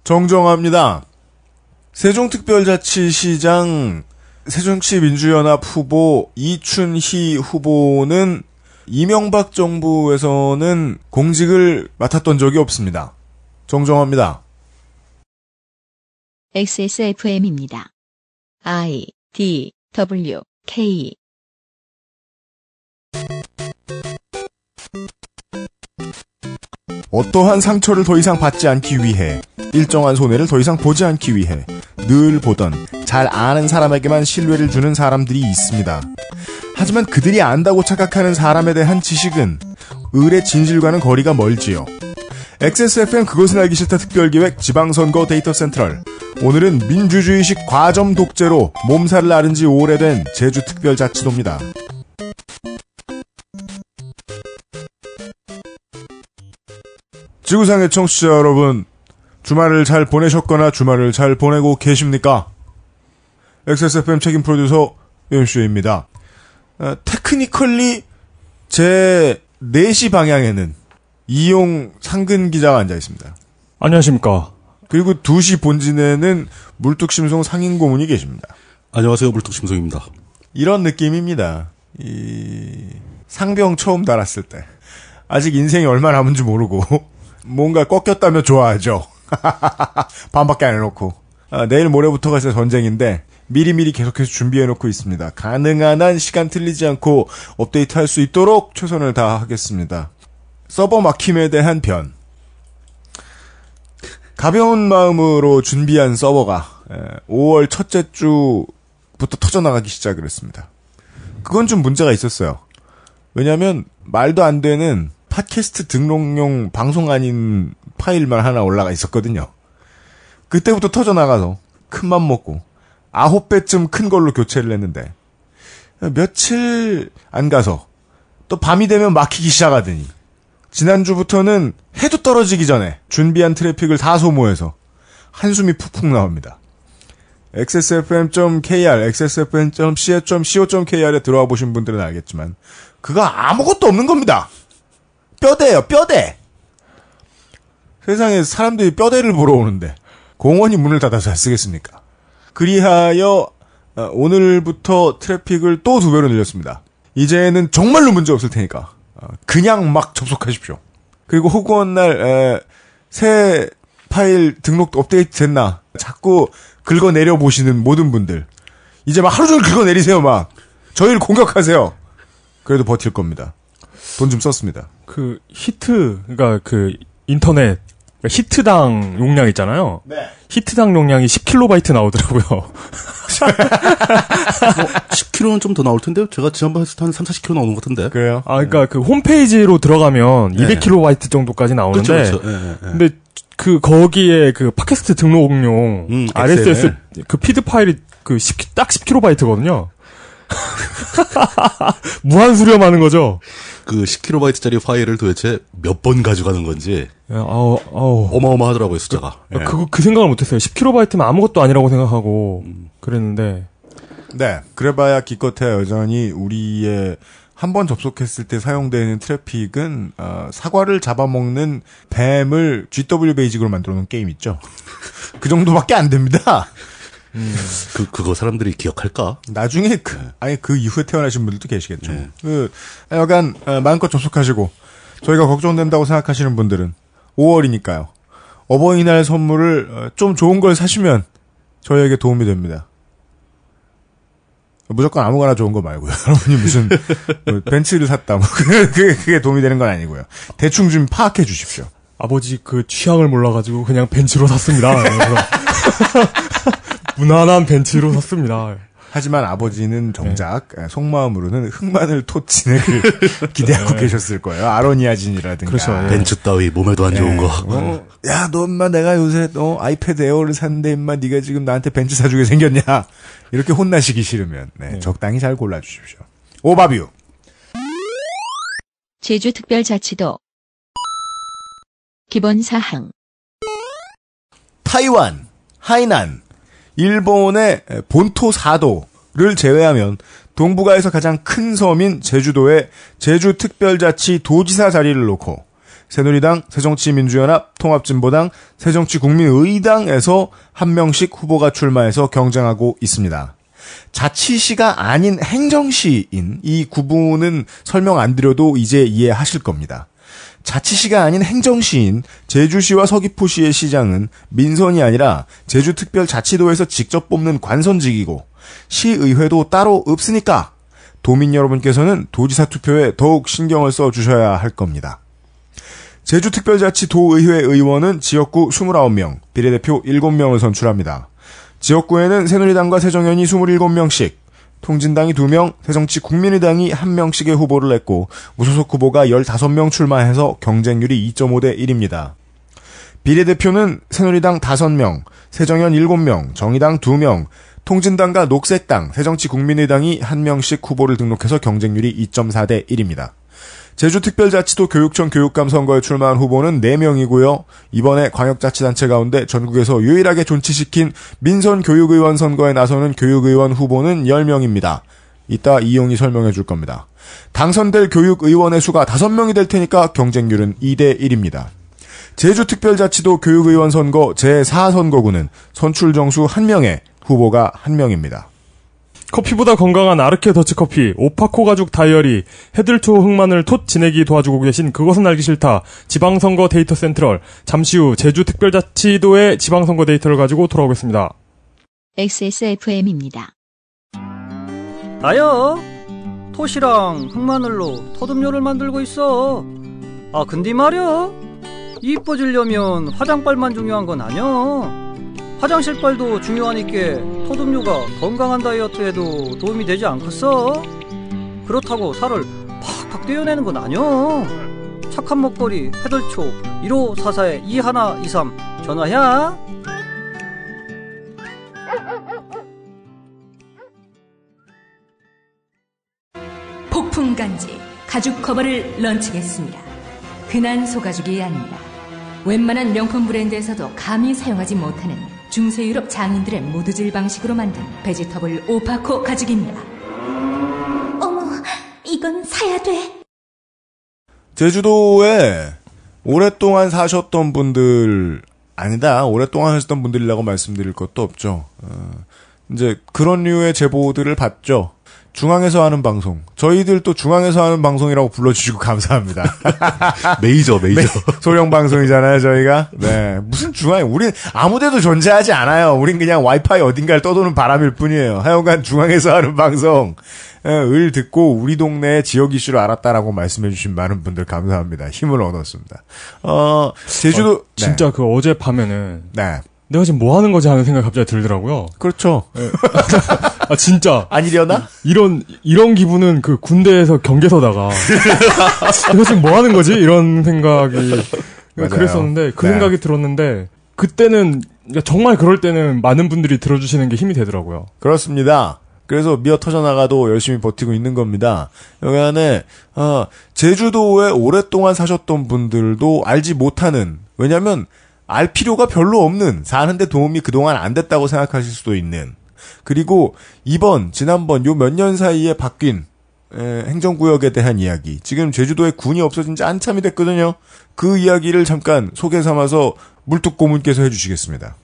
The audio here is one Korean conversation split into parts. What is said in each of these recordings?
정정합니다. 세종특별자치시장 새정치민주연합 후보 이춘희 후보는 이명박 정부에서는 공직을 맡았던 적이 없습니다. 정정합니다. XSFM입니다. I, D, W, K 어떠한 상처를 더 이상 받지 않기 위해, 일정한 손해를 더 이상 보지 않기 위해 늘 보던 잘 아는 사람에게만 신뢰를 주는 사람들이 있습니다. 하지만 그들이 안다고 착각하는 사람에 대한 지식은 을의 진실과는 거리가 멀지요. XSFM 그것은 알기 싫다 특별기획 지방선거 데이터 센트럴. 오늘은 민주주의식 과점 독재로 몸살을 앓은 지 오래된 제주특별자치도입니다. 지구상의 청취자 여러분, 주말을 잘 보내셨거나 주말을 잘 보내고 계십니까? XSFM 책임 프로듀서 윤쇼입니다. 테크니컬리 제 4시 방향에는 이용 상근 기자가 앉아 있습니다. 안녕하십니까. 그리고 2시 본진에는 물뚝심송 상인 고문이 계십니다. 안녕하세요, 물뚝심송입니다. 이런 느낌입니다. 상병 처음 달았을 때 아직 인생이 얼마 남은지 모르고 뭔가 꺾였다며 좋아하죠. 반밖에 안 해놓고. 내일 모레부터가 진짜 전쟁인데 미리미리 계속해서 준비해놓고 있습니다. 가능한 한 시간 틀리지 않고 업데이트할 수 있도록 최선을 다하겠습니다. 서버 막힘에 대한 변. 가벼운 마음으로 준비한 서버가 5월 첫째 주부터 터져나가기 시작을 했습니다. 그건 좀 문제가 있었어요. 왜냐하면 말도 안 되는 팟캐스트 등록용 방송 아닌 파일만 하나 올라가 있었거든요. 그때부터 터져나가서 큰맘 먹고 9배쯤 큰 걸로 교체를 했는데 며칠 안 가서 또 밤이 되면 막히기 시작하더니 지난주부터는 해도 떨어지기 전에 준비한 트래픽을 다 소모해서 한숨이 푹푹 나옵니다. xsfm.kr, xsfm.co.kr에 들어와 보신 분들은 알겠지만 그거 아무것도 없는 겁니다. 뼈대예요, 뼈대. 세상에 사람들이 뼈대를 보러 오는데 공원이 문을 닫아서 쓰겠습니까? 그리하여 오늘부터 트래픽을 또 2배로 늘렸습니다. 이제는 정말로 문제 없을 테니까 그냥 막 접속하십시오. 그리고 호구한 날 새 파일 등록 업데이트 됐나 자꾸 긁어내려 보시는 모든 분들 이제 막 하루 종일 긁어내리세요. 막 저희를 공격하세요. 그래도 버틸 겁니다. 돈 좀 썼습니다. 그 그러니까 그 인터넷 히트당 용량 있잖아요. 네. 히트당 용량이 10KB 나오더라고요. 10kg는 좀 더 나올 텐데요. 제가 지난번에 했을 때 한 3, 40kg 나오는 것 같은데. 그래요? 그러니까 그 홈페이지로 들어가면 네. 200KB 정도까지 나오는데. 그렇죠. 네. 근데 거기에 그 팟캐스트 등록용 RSS 그 피드 파일이 딱 10KB거든요. 무한 수렴하는 거죠. 그 10KB짜리 파일을 도대체 몇 번 가져가는 건지. 어마어마하더라고요, 숫자가. 그 생각을 못했어요. 10KB면 아무것도 아니라고 생각하고 그랬는데. 네. 그래봐야 기껏해야 여전히 우리의 한 번 접속했을 때 사용되는 트래픽은 사과를 잡아먹는 뱀을 GW 베이직으로 만들어놓은 게임 있죠. 그 정도밖에 안 됩니다. 그거 사람들이 기억할까? 나중에 그 이후에 태어나신 분들도 계시겠죠. 네. 약간 마음껏 접속하시고 저희가 걱정된다고 생각하시는 분들은 5월이니까요. 어버이날 선물을 좀 좋은 걸 사시면 저희에게 도움이 됩니다. 무조건 아무거나 좋은 거 말고요. 여러분이 무슨 벤츠를 샀다 뭐 그게 도움이 되는 건 아니고요. 대충 좀 파악해 주십시오. 아버지 그 취향을 몰라가지고 그냥 벤츠로 샀습니다. 무난한 벤츠로 샀습니다. 하지만 아버지는 정작 속마음으로는 흑마늘 톳진을 기대하고 계셨을 거예요. 아로니아진이라든가. 그렇죠. 벤츠 따위 몸에도 안 좋은 거. 야, 너 엄마 내가 요새 아이패드 에어를 샀는데 임마 네가 지금 나한테 벤츠 사주게 생겼냐. 이렇게 혼나시기 싫으면 적당히 잘 골라주십시오. 오바뷰. 제주특별자치도 기본사항 타이완, 하이난, 일본의 본토 4도를 제외하면 동북아에서 가장 큰 섬인 제주도에 제주특별자치 도지사 자리를 놓고 새누리당, 새정치민주연합, 통합진보당, 새정치국민의당에서 한 명씩 후보가 출마해서 경쟁하고 있습니다. 자치시가 아닌 행정시인 이 구분은 설명 안 드려도 이제 이해하실 겁니다. 자치시가 아닌 행정시인 제주시와 서귀포시의 시장은 민선이 아니라 제주특별자치도에서 직접 뽑는 관선직이고 시의회도 따로 없으니까 도민 여러분께서는 도지사 투표에 더욱 신경을 써주셔야 할 겁니다. 제주특별자치도의회 의원은 지역구 29명, 비례대표 7명을 선출합니다. 지역구에는 새누리당과 새정연이 27명씩, 통진당이 2명, 새정치국민의당이 1명씩의 후보를 냈고 무소속 후보가 15명 출마해서 경쟁률이 2.5대 1입니다. 비례대표는 새누리당 5명, 새정연 7명, 정의당 2명, 통진당과 녹색당, 새정치국민의당이 1명씩 후보를 등록해서 경쟁률이 2.4대 1입니다. 제주특별자치도 교육청 교육감 선거에 출마한 후보는 4명이고요. 이번에 광역자치단체 가운데 전국에서 유일하게 존치시킨 민선 교육의원 선거에 나서는 교육의원 후보는 10명입니다. 이따 이용이 설명해 줄 겁니다. 당선될 교육의원의 수가 5명이 될 테니까 경쟁률은 2대 1입니다. 제주특별자치도 교육의원 선거 제4선거구는 선출 정수 1명에 후보가 1명입니다. 커피보다 건강한 아르케 더치커피, 오파코 가죽 다이어리, 헤들투어 흑마늘 톳 지내기 도와주고 계신 그것은 알기 싫다. 지방선거 데이터 센트럴. 잠시 후 제주특별자치도의 지방선거 데이터를 가지고 돌아오겠습니다. XSFM입니다. 나요. 톳이랑 흑마늘로 톳음료를 만들고 있어. 아 근데 말이야. 이뻐지려면 화장빨만 중요한 건 아니야. 화장실빨도 중요하니까 톳음료가 건강한 다이어트에도 도움이 되지 않겠어? 그렇다고 살을 팍팍 떼어내는 건 아니야. 착한 먹거리 해들초 1544-2123 전화야. 폭풍간지 가죽 커버를 런칭했습니다. 흔한 소가죽이 아닙니다. 웬만한 명품 브랜드에서도 감히 사용하지 못하는 중세 유럽 장인들의 모두질 방식으로 만든 베지터블 오파코 가죽입니다. 어머, 이건 사야 돼. 제주도에 오랫동안 사셨던 분들, 아니다, 오랫동안 하셨던 분들이라고 말씀드릴 것도 없죠. 이제 그런 류의 제보들을 받죠. 중앙에서 하는 방송. 저희들도 중앙에서 하는 방송이라고 불러주시고 감사합니다. 메이저. 소형 방송이잖아요, 저희가. 네. 무슨 중앙, 우린 아무데도 존재하지 않아요. 우린 그냥 와이파이 어딘가를 떠도는 바람일 뿐이에요. 하여간 중앙에서 하는 방송. 을 듣고 우리 동네의 지역 이슈를 알았다라고 말씀해주신 많은 분들 감사합니다. 힘을 얻었습니다. 제주도. 진짜 그 어제 밤에는. 네. 내가 지금 뭐 하는 거지 하는 생각이 갑자기 들더라고요. 그렇죠. 네. 아, 진짜. 아니려나? 이런 기분은 그 군대에서 경계서다가. 내가 지금 뭐 하는 거지? 이런 생각이. 맞아요. 그랬었는데, 그 네. 생각이 들었는데, 그때는, 정말 그럴 때는 많은 분들이 들어주시는 게 힘이 되더라고요. 그렇습니다. 그래서 미어 터져나가도 열심히 버티고 있는 겁니다. 여기 안에, 제주도에 오랫동안 사셨던 분들도 알지 못하는, 왜냐면, 알 필요가 별로 없는, 사는데 도움이 그동안 안 됐다고 생각하실 수도 있는, 그리고 지난번 요 몇 년 사이에 바뀐 행정구역에 대한 이야기, 지금 제주도에 군이 없어진 지 한참이 됐거든요. 그 이야기를 잠깐 소개 삼아서 물뚝고문께서 해주시겠습니다.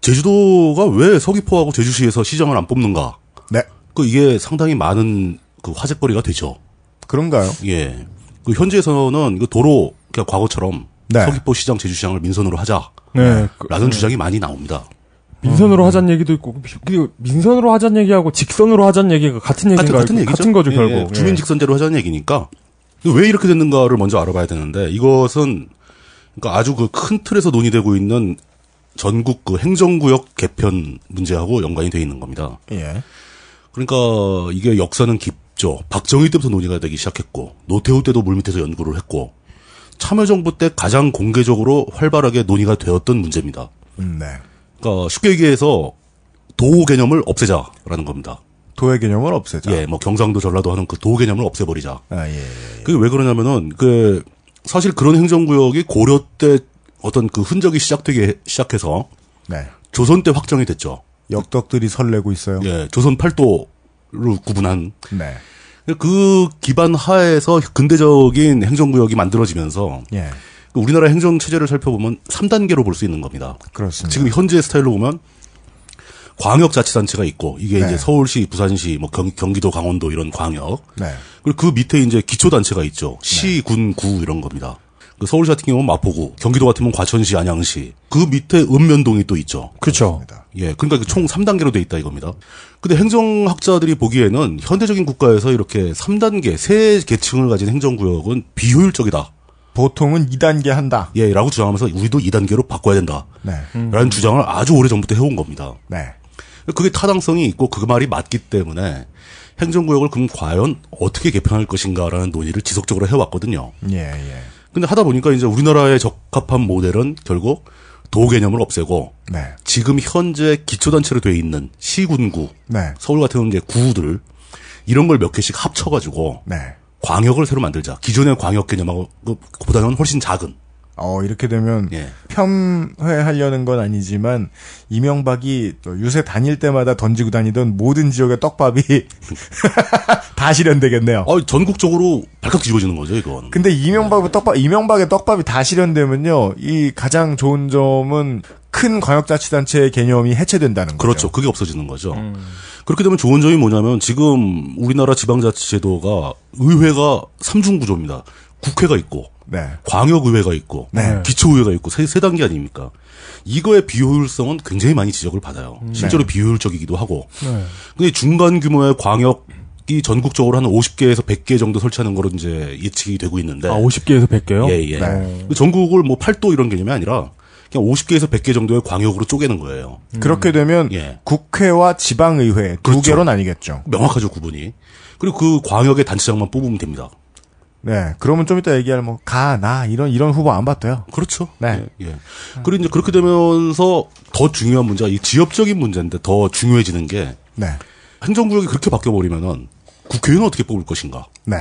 제주도가 왜 서귀포하고 제주시에서 시장을 안 뽑는가? 네. 이게 상당히 많은 화제거리가 되죠. 그런가요? 예. 현지에서는 도로, 그냥 과거처럼 네. 서귀포 시장, 제주시장을 민선으로 하자. 네. 라는 주장이 많이 나옵니다. 민선으로 하자는 얘기도 있고, 민선으로 하자는 얘기하고 직선으로 하자는 얘기가 같은 얘기인가요? 같은 얘기죠. 같은 거죠, 예, 결국. 주민 직선제로 하자는 얘기니까. 왜 이렇게 됐는가를 먼저 알아봐야 되는데, 이것은, 그러니까 아주 큰 틀에서 논의되고 있는 전국 행정구역 개편 문제하고 연관이 되어 있는 겁니다. 예. 그러니까 이게 역사는 깊죠. 박정희 때부터 논의가 되기 시작했고, 노태우 때도 물밑에서 연구를 했고, 참여정부 때 가장 공개적으로 활발하게 논의가 되었던 문제입니다. 네. 그러니까 쉽게 얘기해서 도 개념을 없애자라는 겁니다. 도의 개념을 없애자. 예, 경상도 전라도 하는 그 도 개념을 없애버리자. 아, 예. 그게 왜 그러냐면은 사실 그런 행정구역이 고려 때 어떤 흔적이 시작해서 네. 조선 때 확정이 됐죠. 역덕들이 설레고 있어요. 예, 조선 팔도를 구분한. 네. 그 기반 하에서 근대적인 행정구역이 만들어지면서 예. 우리나라 행정 체제를 살펴보면 3단계로 볼 수 있는 겁니다. 그렇습니다. 지금 현재 스타일로 보면 광역자치단체가 있고 이게 네. 이제 서울시, 부산시, 뭐 경기도, 강원도 이런 광역. 네. 그리고 그 밑에 이제 기초단체가 있죠. 시, 군, 구 이런 겁니다. 그 서울시 같은 경우는 마포구, 경기도 같으면 과천시, 안양시. 그 밑에 읍면동이 또 있죠. 그렇죠. 예, 그러니까 총 3단계로 돼 있다 이겁니다. 근데 행정학자들이 보기에는 현대적인 국가에서 이렇게 3단계, 세 계층을 가진 행정구역은 비효율적이다. 보통은 2단계 한다. 예, 라고 주장하면서 우리도 2단계로 바꿔야 된다. 네. 라는 주장을 아주 오래전부터 해온 겁니다. 네. 그게 타당성이 있고 그 말이 맞기 때문에 행정구역을 그럼 과연 어떻게 개편할 것인가라는 논의를 지속적으로 해왔거든요. 예, 예. 근데 하다 보니까 이제 우리나라에 적합한 모델은 결국 도 개념을 없애고 네. 지금 현재 기초단체로 돼 있는 시군구, 네. 서울 같은 이제 구들 이런 걸 몇 개씩 합쳐가지고 네. 광역을 새로 만들자. 기존의 광역 개념하고 보다는 훨씬 작은. 이렇게 되면 예. 폄훼하려는 건 아니지만 이명박이 또 유세 다닐 때마다 던지고 다니던 모든 지역의 떡밥이 다 실현되겠네요. 전국적으로 발칵 뒤집어지는 거죠, 이건. 근데 이명박의 떡밥이 다 실현되면요, 이 가장 좋은 점은 큰 광역자치단체의 개념이 해체된다는 거죠. 그렇죠. 그게 없어지는 거죠. 그렇게 되면 좋은 점이 뭐냐면 지금 우리나라 지방자치제도가 의회가 3중 구조입니다. 국회가 있고, 네. 광역의회가 있고, 네. 기초의회가 있고, 세 단계 아닙니까? 이거의 비효율성은 굉장히 많이 지적을 받아요. 실제로 비효율적이기도 하고. 네. 근데 중간 규모의 광역이 전국적으로 한 50개에서 100개 정도 설치하는 거로 이제 예측이 되고 있는데. 50개에서 100개요? 예, 예. 네. 전국을 뭐 8도 이런 개념이 아니라 그냥 50개에서 100개 정도의 광역으로 쪼개는 거예요. 그렇게 되면 예. 국회와 지방의회 두 그렇죠. 개로 나뉘겠죠. 명확하죠, 구분이. 그리고 그 광역의 단체장만 뽑으면 됩니다. 네. 그러면 좀 이따 얘기할 이런 후보 안 봤대요. 그렇죠. 네. 예, 예. 그리고 이제 그렇게 되면서 더 중요한 문제가 이 지역적인 문제인데 더 중요해지는 게 네. 행정구역이 그렇게 바뀌어버리면은 국회의원은 어떻게 뽑을 것인가. 네.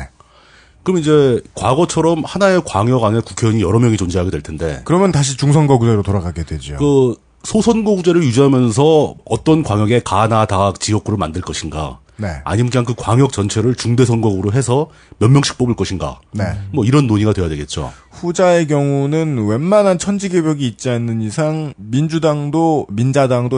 그럼 이제 과거처럼 하나의 광역 안에 국회의원이 여러 명이 존재하게 될 텐데 그러면 다시 중선거구제로 돌아가게 되죠. 그 소선거구제를 유지하면서 어떤 광역에 가나 다 지역구를 만들 것인가. 네. 아니면 그냥 그 광역 전체를 중대선거구로 해서 몇 명씩 뽑을 것인가. 네. 뭐 이런 논의가 돼야 되겠죠. 후자의 경우는 웬만한 천지개벽이 있지 않는 이상 민자당도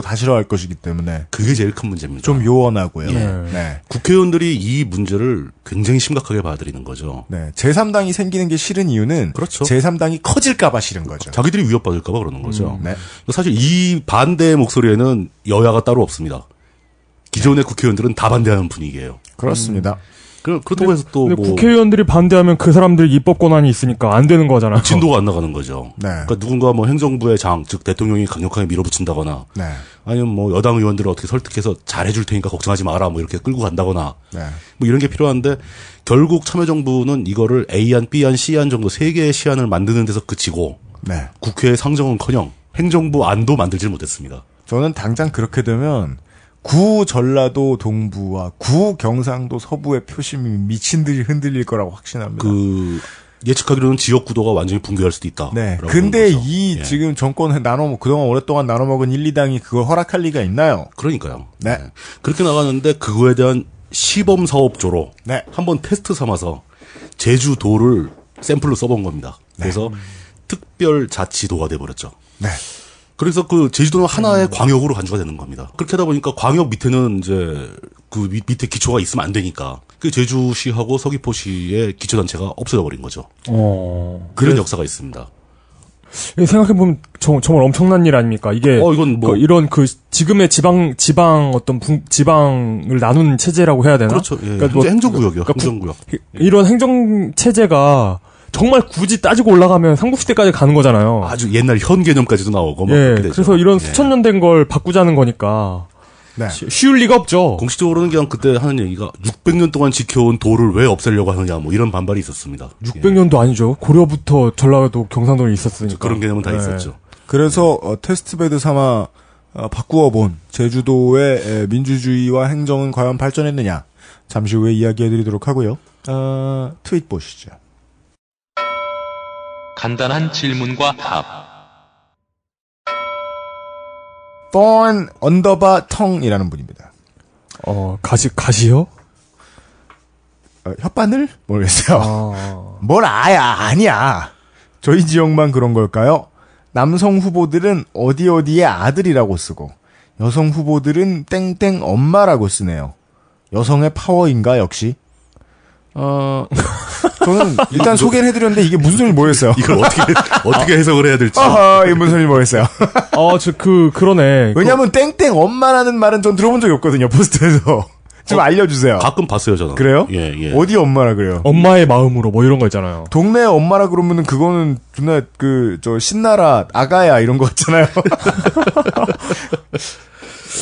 다 싫어할 것이기 때문에 그게 제일 큰 문제입니다. 좀 요원하고요. 예. 네. 국회의원들이 이 문제를 굉장히 심각하게 받아들이는 거죠. 네. 제3당이 생기는 게 싫은 이유는 그렇죠. 제3당이 커질까봐 싫은 거죠. 자기들이 위협받을까봐 그러는 거죠. 네. 사실 이 반대의 목소리에는 여야가 따로 없습니다. 기존의 국회의원들은 다 반대하는 분위기예요. 그렇습니다. 그렇다고 해서 또 근데 뭐 국회의원들이 반대하면 그 사람들이 입법 권한이 있으니까 안 되는 거잖아요. 진도가 안 나가는 거죠. 네. 그러니까 누군가 뭐 행정부의 장, 즉 대통령이 강력하게 밀어붙인다거나 네. 아니면 뭐 여당 의원들을 어떻게 설득해서 잘해줄 테니까 걱정하지 마라 뭐 이렇게 끌고 간다거나 네. 뭐 이런 게 필요한데 결국 참여정부는 이거를 A안, B안, C안 정도 세 개의 시안을 만드는 데서 그치고 네. 국회의 상정은커녕 행정부 안도 만들지 못했습니다. 저는 당장 그렇게 되면 구 전라도 동부와 구 경상도 서부의 표심이 미친 듯이 흔들릴 거라고 확신합니다. 그 예측하기로는 지역 구도가 완전히 붕괴할 수도 있다. 네. 근데 이 예. 지금 정권 그동안 오랫동안 나눠먹은 1, 2당이 그걸 허락할 리가 있나요? 그러니까요. 네. 그렇게 나가는데 그거에 대한 시범 사업조로 네. 한번 테스트 삼아서 제주도를 샘플로 써본 겁니다. 그래서 특별자치도가 돼버렸죠. 네. 그래서 그 제주도는 하나의 광역으로 간주가 되는 겁니다. 그렇게 하다 보니까 광역 밑에는 이제 그 밑에 기초가 있으면 안 되니까 그 제주시하고 서귀포시의 기초단체가 없어져 버린 거죠. 그런 역사가 있습니다. 생각해보면 정말 엄청난 일 아닙니까? 이게 이건 뭐 이런 지금의 지방 어떤 지방을 나눈 체제라고 해야 되나? 그렇죠. 예. 그러니까 행정구역이요. 그러니까 행정구역. 이런 행정 체제가 정말 굳이 따지고 올라가면 삼국시대까지 가는 거잖아요. 아주 옛날 현 개념까지도 나오고. 막 예. 그렇게 되죠. 그래서 이런 예. 수천 년 된 걸 바꾸자는 거니까 네. 쉬울 리가 없죠. 공식적으로는 그냥 그때 하는 얘기가 600년 동안 지켜온 도를 왜 없애려고 하느냐 뭐 이런 반발이 있었습니다. 600년도 아니죠. 고려부터 전라도 경상도에 있었으니까. 그런 개념은 다 예. 있었죠. 그래서 테스트베드 삼아 바꾸어본 제주도의 민주주의와 행정은 과연 발전했느냐 잠시 후에 이야기해드리도록 하고요. 트윗 보시죠. 간단한 질문과 답. Thorn _tongue이라는 분입니다. 가시요? 혓바늘? 모르겠어요. 아. 뭘 아니야. 저희 지역만 그런 걸까요? 남성 후보들은 어디에 아들이라고 쓰고 여성 후보들은 땡땡 엄마라고 쓰네요. 여성의 파워인가 역시? 저는 일단 소개를 해드렸는데 이게 무슨 소리인지 모르겠어요. 이걸 어떻게 해석을 해야 될지. 이게 무슨 소리인지 모르겠어요. 그러네. 왜냐면 땡땡 엄마라는 말은 전 들어본 적이 없거든요. 포스트에서. 좀 알려주세요. 가끔 봤어요, 저는. 그래요? 예. 어디 엄마라 그래요? 엄마의 마음으로 뭐 이런 거 있잖아요. 동네 엄마라 그러면은 그거는 존나 신나라 아가야 이런 거 같잖아요.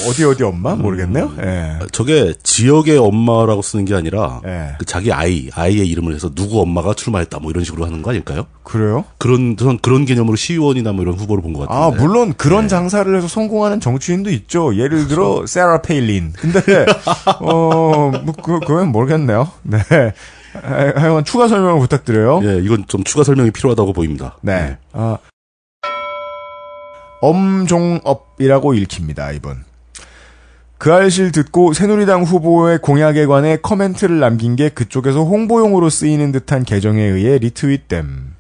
어디 엄마? 모르겠네요. 예. 저게 지역의 엄마라고 쓰는 게 아니라 예. 그 자기 아이의 이름을 해서 누구 엄마가 출마했다 뭐 이런 식으로 하는 거 아닐까요? 그래요? 저는 그런 개념으로 시의원이나 뭐 이런 후보를 본 것 같은데. 물론 그런 장사를 해서 성공하는 정치인도 있죠. 예를 들어 세라 페일린. 근데 그건 모르겠네요. 네. 하여간 추가 설명을 부탁드려요. 예, 이건 좀 추가 설명이 필요하다고 보입니다. 네. 엄종업이라고 읽힙니다, 이분. 그 알실 듣고 새누리당 후보의 공약에 관해 커멘트를 남긴 게 그쪽에서 홍보용으로 쓰이는 듯한 계정에 의해 리트윗됨.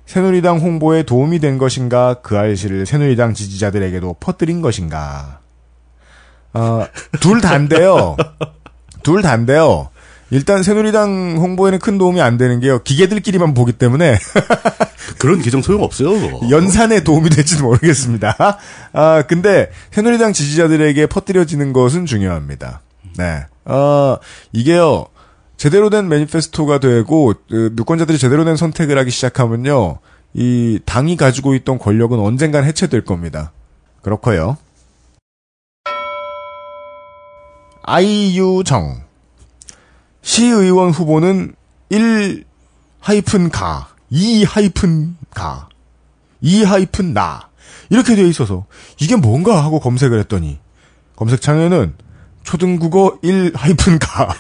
새누리당 홍보에 도움이 된 것인가, 그 알실을 새누리당 지지자들에게도 퍼뜨린 것인가. 둘 다인데요. 일단 새누리당 홍보에는 큰 도움이 안 되는 게요. 기계들끼리만 보기 때문에 그런 계정 소용없어요. 연산에 도움이 될지도 모르겠습니다. 근데 새누리당 지지자들에게 퍼뜨려지는 것은 중요합니다. 네. 이게요. 제대로 된 매니페스토가 되고 유권자들이 제대로 된 선택을 하기 시작하면요. 이 당이 가지고 있던 권력은 언젠간 해체될 겁니다. 그렇고요. 아이유정 시의원 후보는 1-가, 2-가, 2-나 이렇게 되어 있어서 이게 뭔가 하고 검색을 했더니 검색창에는 초등국어 1-가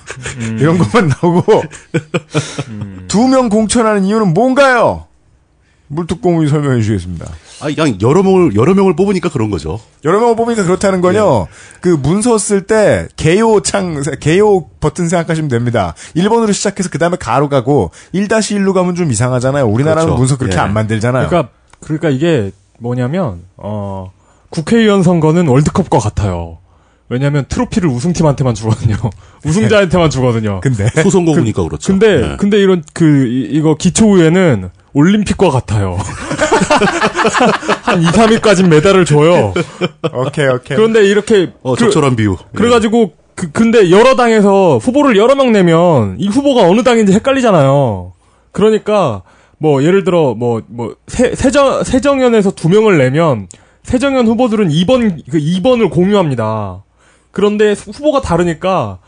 이런 것만 나오고 2명 공천하는 이유는 뭔가요? 물뚝공이 설명해 주시겠습니다. 그냥 여러 명을 뽑으니까 그런 거죠. 여러 명을 뽑으니까 그렇다는 건요. 그 문서 쓸 때 개요 버튼 생각하시면 됩니다. 1번으로 시작해서 그 다음에 가로 가고 1-1로 가면 좀 이상하잖아요. 우리나라는 그렇죠. 문서 그렇게 안 만들잖아요. 그러니까 이게 뭐냐면 국회의원 선거는 월드컵과 같아요. 왜냐하면 트로피를 우승팀한테만 주거든요. 우승자한테만 주거든요. 근데 소선거구니까 그렇죠. 근데 이런 이거 기초의회는 올림픽과 같아요. 한 2-3위까지는 메달을 줘요. 오케이. 그런데 이렇게 적절한 비유. 그래가지고 근데 여러 당에서 후보를 여러 명 내면 이 후보가 어느 당인지 헷갈리잖아요. 그러니까 뭐 예를 들어 세정연에서 2명을 내면 세정연 후보들은 2번을 공유합니다. 그런데 후보가 다르니까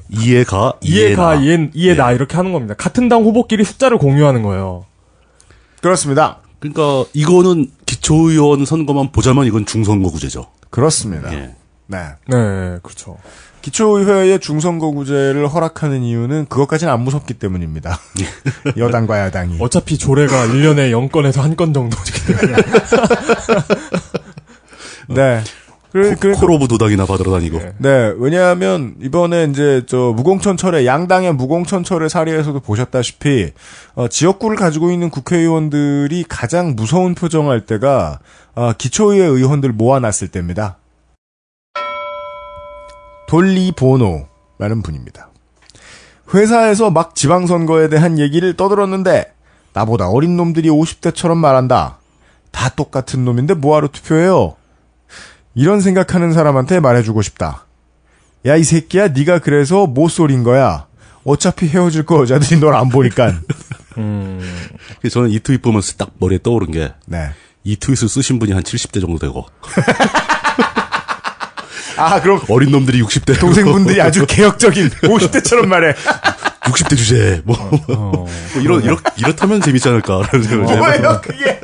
이해가 나 이렇게 하는 겁니다. 같은 당 후보끼리 숫자를 공유하는 거예요. 그렇습니다. 그러니까 이거는 기초의원 선거만 보자면 이건 중선거구제죠. 그렇습니다. 예. 네, 그렇죠. 기초의회의 중선거구제를 허락하는 이유는 그것까지는 안 무섭기 때문입니다. 여당과 야당이. 어차피 조례가 1년에 0건에서 1건 정도. 네. 콜오브 도당이나 받으러 다니고. 네, 왜냐하면 이번에 이제 무공천철회 양당의 무공천철회 사례에서도 보셨다시피 지역구를 가지고 있는 국회의원들이 가장 무서운 표정할 때가 기초의회 의원들 모아놨을 때입니다. 돌리보노라는 분입니다. 회사에서 막 지방선거에 대한 얘기를 떠들었는데 나보다 어린 놈들이 50대처럼 말한다. 다 똑같은 놈인데 뭐하러 투표해요? 이런 생각하는 사람한테 말해주고 싶다. 야, 이 새끼야, 네가 그래서 모쏠인 거야. 어차피 헤어질 거 여자들이 널 안 보니까. 저는 이 트윗 보면서 딱 머리에 떠오른 게, 이 트윗을 쓰신 분이 한 70대 정도 되고. 그럼 어린 놈들이 60대. 동생분들이 아주 개혁적인 50대처럼 말해. 60대 주제, 이렇다면 재밌지 않을까라는 생각을 뭐예요, 그게?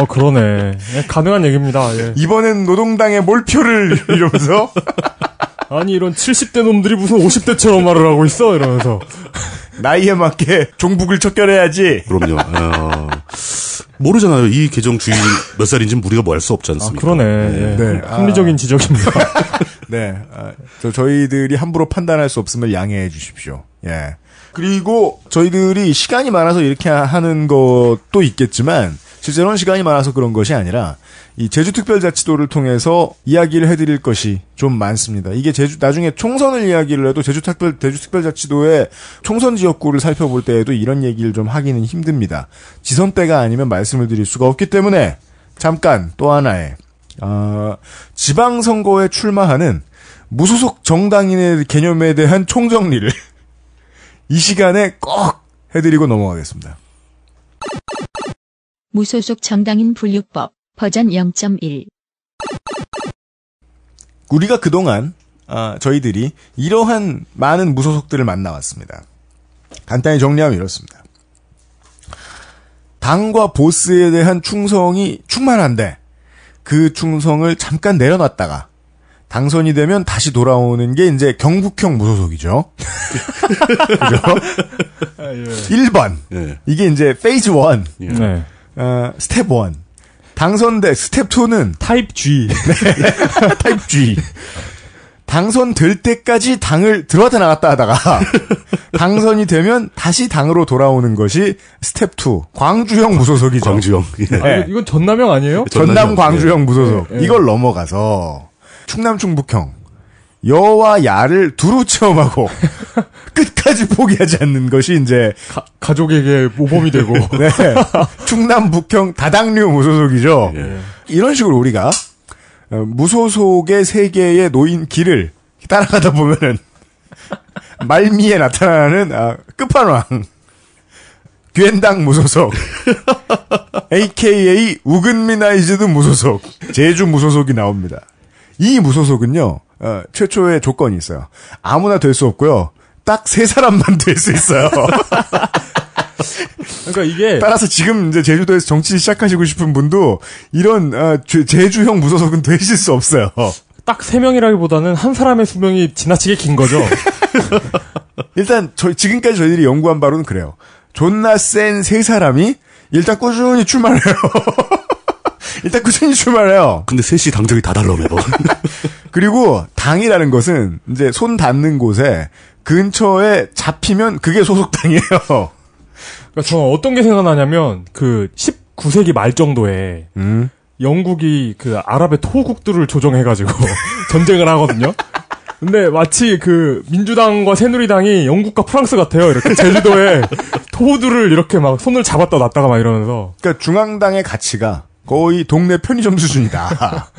그러네. 가능한 얘기입니다. 예. 이번엔 노동당의 몰표를 이러면서. 아니, 이런 70대 놈들이 무슨 50대처럼 말을 하고 있어? 이러면서. 나이에 맞게 종북을 척결해야지. 그럼요. 모르잖아요. 이 계정 주인 몇 살인지는 우리가 뭐 할 수 없지 않습니까? 그러네. 네. 합리적인 지적입니다. 네. 저희들이 함부로 판단할 수 없음을 양해해 주십시오. 예. 그리고 저희들이 시간이 많아서 이렇게 하는 것도 있겠지만 실제로는 시간이 많아서 그런 것이 아니라 이 제주특별자치도를 통해서 이야기를 해드릴 것이 좀 많습니다. 이게 나중에 총선을 이야기를 해도 제주특별자치도의 총선 지역구를 살펴볼 때에도 이런 얘기를 좀 하기는 힘듭니다. 지선 때가 아니면 말씀을 드릴 수가 없기 때문에 잠깐 또 하나의 지방선거에 출마하는 무소속 정당인의 개념에 대한 총정리를 이 시간에 꼭 해드리고 넘어가겠습니다. 무소속 정당인 분류법 버전 0.1 우리가 그동안 저희들이 이러한 많은 무소속들을 만나왔습니다. 간단히 정리하면 이렇습니다. 당과 보스에 대한 충성이 충만한데 그 충성을 잠깐 내려놨다가 당선이 되면 다시 돌아오는 게 이제 경북형 무소속이죠. 그죠? 1번. 예. 이게 이제 페이즈 1. 예. 네. 스텝 1. 당선돼 스텝 2는 타입 G. 네. 타입 G. 당선될 때까지 당을 들어왔다 나갔다 하다가 당선이 되면 다시 당으로 돌아오는 것이 스텝 2. 광주형 무소속이죠. 광주형. 네. 이건 전남형 아니에요? 전남 광주형 무소속. 네. 이걸 넘어가서 충남 충북형 여와 야를 두루 체험하고 끝까지 포기하지 않는 것이 이제 가족에게 모범이 되고 네. 충남 북형 다당류 무소속이죠. 예. 이런 식으로 우리가 무소속의 세계에 놓인 길을 따라가다 보면은 말미에 나타나는 끝판왕 괜당 무소속 AKA 우근미나이즈드 무소속 제주 무소속이 나옵니다. 이 무소속은요, 최초의 조건이 있어요. 아무나 될 수 없고요. 딱 3사람만 될 수 있어요. 그러니까 이게 따라서 지금 이제 제주도에서 정치 시작하시고 싶은 분도 이런 제주형 무소속은 되실 수 없어요. 딱 3명이라기보다는 한 사람의 수명이 지나치게 긴 거죠. 일단 지금까지 저희들이 연구한 바로는 그래요. 존나 센 3사람이 일단 꾸준히 출마해요. 일단 꾸준히 출마해요. 근데 셋이 당적이 다 달라 매번. 그리고 당이라는 것은 이제 손 닿는 곳에 근처에 잡히면 그게 소속당이에요. 그러니까 저는 어떤 게 생각나냐면 그 19세기 말 정도에 영국이 그 아랍의 토국들을 조정해가지고 전쟁을 하거든요. 근데 마치 그 민주당과 새누리당이 영국과 프랑스 같아요. 이렇게 제주도에 토들을 이렇게 막 손을 잡았다 놨다가 막 이러면서. 그러니까 중앙당의 가치가 거의 동네 편의점 수준이다.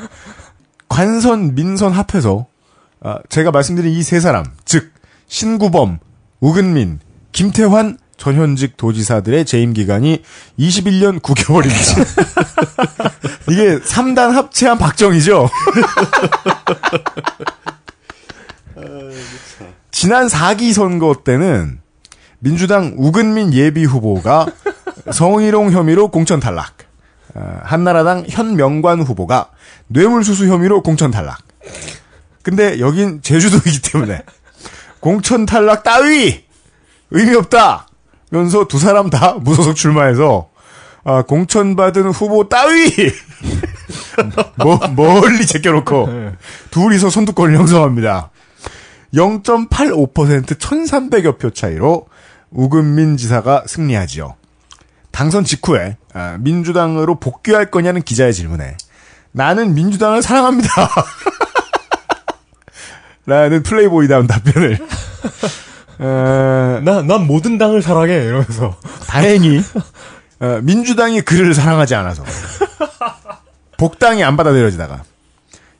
관선, 민선 합해서 제가 말씀드린 이 3사람, 즉 신구범, 우근민, 김태환 전현직 도지사들의 재임 기간이 21년 9개월입니다. 이게 3단 합체한 박정희죠. 지난 4기 선거 때는 민주당 우근민 예비 후보가 성희롱 혐의로 공천 탈락. 한나라당 현명관 후보가 뇌물수수 혐의로 공천 탈락. 근데 여긴 제주도이기 때문에 공천 탈락 따위 의미 없다 면서 2사람 다 무소속 출마해서 공천받은 후보 따위 멀리 제껴놓고 둘이서 선두권을 형성합니다. 0.85% 1300여 표 차이로 우근민 지사가 승리하지요. 당선 직후에 민주당으로 복귀할 거냐는 기자의 질문에 나는 민주당을 사랑합니다. 라는 플레이보이다운 답변을 난 모든 당을 사랑해 이러면서 다행히 민주당이 그를 사랑하지 않아서 복당이 안 받아들여지다가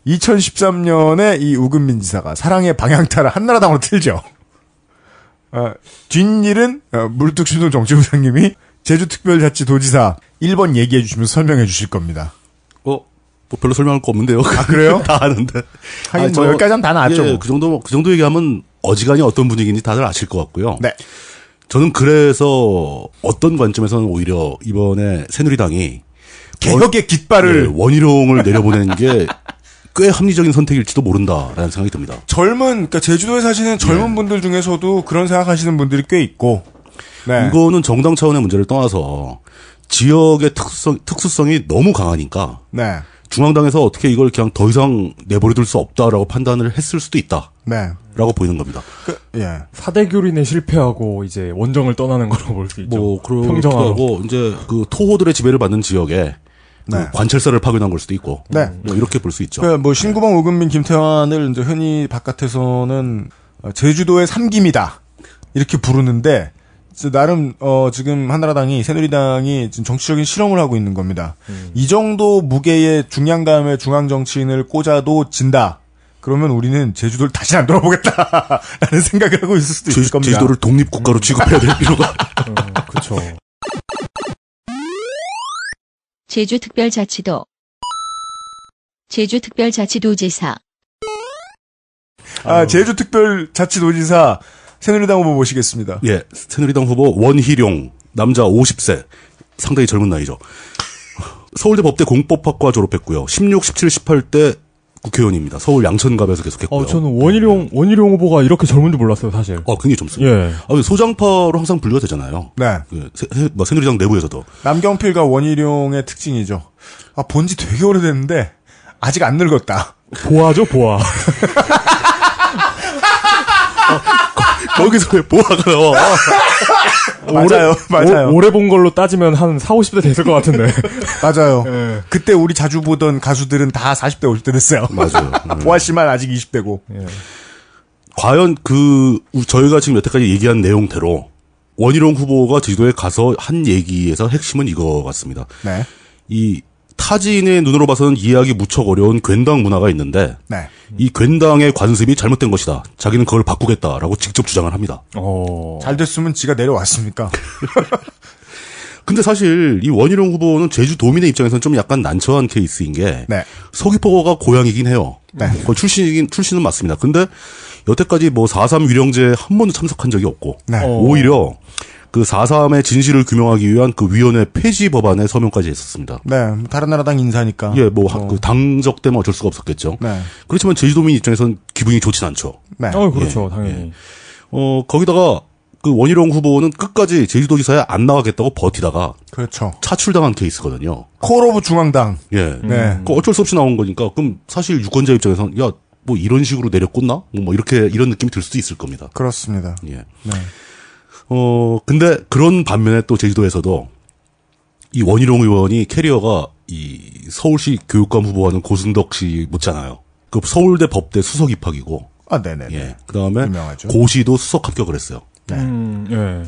2013년에 이 우근민 지사가 사랑의 방향타를 한나라당으로 틀죠. 뒷일은 물뚝심송 정치부장님이 제주특별자치도지사 1번 얘기해 주시면서 설명해 주실 겁니다. 뭐 별로 설명할 거 없는데요. 아, 그래요? 다 아는데. 하긴 뭐 여기까지는 다 나왔죠. 예, 뭐. 그 정도 얘기하면 어지간히 어떤 분위기인지 다들 아실 것 같고요. 네. 저는 그래서 어떤 관점에서는 오히려 이번에 새누리당이 개혁의 깃발을 원희룡을 내려보내는 게 꽤 합리적인 선택일지도 모른다라는 생각이 듭니다. 그러니까 제주도에 사시는 젊은 분들 중에서도 그런 생각하시는 분들이 꽤 있고, 네. 이거는 정당 차원의 문제를 떠나서 지역의 특수성이 너무 강하니까, 네. 중앙당에서 어떻게 이걸 그냥 더 이상 내버려둘 수 없다라고 판단을 했을 수도 있다. 네. 라고 보이는 겁니다. 예. 사대교린에 실패하고 이제 원정을 떠나는 거로 볼 수 있죠. 뭐 그렇기도 평정하고. 하고 이제 그 토호들의 지배를 받는 지역에 그 네. 관찰사를 파견한 걸 수도 있고. 네. 뭐 이렇게 볼 수 있죠. 뭐 신구방 오금민 김태환을 이제 흔히 바깥에서는 제주도의 삼김이다 이렇게 부르는데 나름 지금 한나라당이 새누리당이 지금 정치적인 실험을 하고 있는 겁니다. 이 정도 무게의 중량감의 중앙 정치인을 꽂아도 진다. 그러면 우리는 제주도를 다시 안 돌아보겠다라는 생각을 하고 있을 수도 있을 겁니다. 제주도를 독립국가로 취급해야 될 필요가. 그렇죠. 제주특별자치도 제주특별자치도지사 제주특별자치도지사 새누리당 후보 모시겠습니다. 예, 새누리당 후보 원희룡 남자 50세 상당히 젊은 나이죠. 서울대 법대 공법학과 졸업했고요. 16, 17, 18대 국회의원입니다. 서울 양천갑에서 계속했고요. 저는 원희룡 후보가 이렇게 젊은 줄 몰랐어요, 사실. 굉장히 젊습니다. 예. 소장파로 항상 분류가 되잖아요. 네. 새누리당 내부에서도. 남경필과 원희룡의 특징이죠. 본지 되게 오래됐는데 아직 안 늙었다. 보아죠, 보아. 거기서 왜 보아가 나와? 맞아요. 오래 본 걸로 따지면 한 40, 50대 됐을 것 같은데. 맞아요. 예. 그때 우리 자주 보던 가수들은 다 40대, 50대 됐어요. 맞아요. 보아 씨만 아직 20대고. 예. 과연 저희가 지금 여태까지 얘기한 내용대로 원희룡 후보가 제주도에 가서 한 얘기에서 핵심은 이거 같습니다. 네. 이 타지인의 눈으로 봐서는 이해하기 무척 어려운 괜당 문화가 있는데 네. 이 괜당의 관습이 잘못된 것이다. 자기는 그걸 바꾸겠다라고 직접 주장을 합니다. 잘 됐으면 지가 내려왔습니까? 근데 사실 이 원희룡 후보는 제주도민의 입장에서는 좀 약간 난처한 케이스인 게 네. 서귀포가 고향이긴 해요. 네. 그 출신은 맞습니다. 근데 여태까지 4.3 위령제에 한 번도 참석한 적이 없고 네. 오히려 그 4.3의 진실을 규명하기 위한 그 위원회 폐지 법안에 서명까지 했었습니다. 네. 다른 나라 당 인사니까. 예, 그 당적 때문에 어쩔 수가 없었겠죠. 네. 그렇지만 제주도민 입장에서는 기분이 좋진 않죠. 네. 그렇죠, 당연히. 예. 거기다가 그 원희룡 후보는 끝까지 제주도지사에 안 나가겠다고 버티다가 그렇죠. 차출당한 케이스거든요. 콜 오브 중앙당. 예. 네. 어쩔 수 없이 나온 거니까 그럼 사실 유권자 입장에서는 이런 식으로 내려꽂나? 이런 느낌이 들 수도 있을 겁니다. 그렇습니다. 예. 네. 근데 그런 반면에 또 제주도에서도 이 원희룡 의원이 캐리어가 이 서울시 교육감 후보하는 고승덕 씨 못잖아요. 그 서울대 법대 수석 입학이고. 네네. 예. 그 다음에 유명하죠. 고시도 수석 합격을 했어요. 네. 예.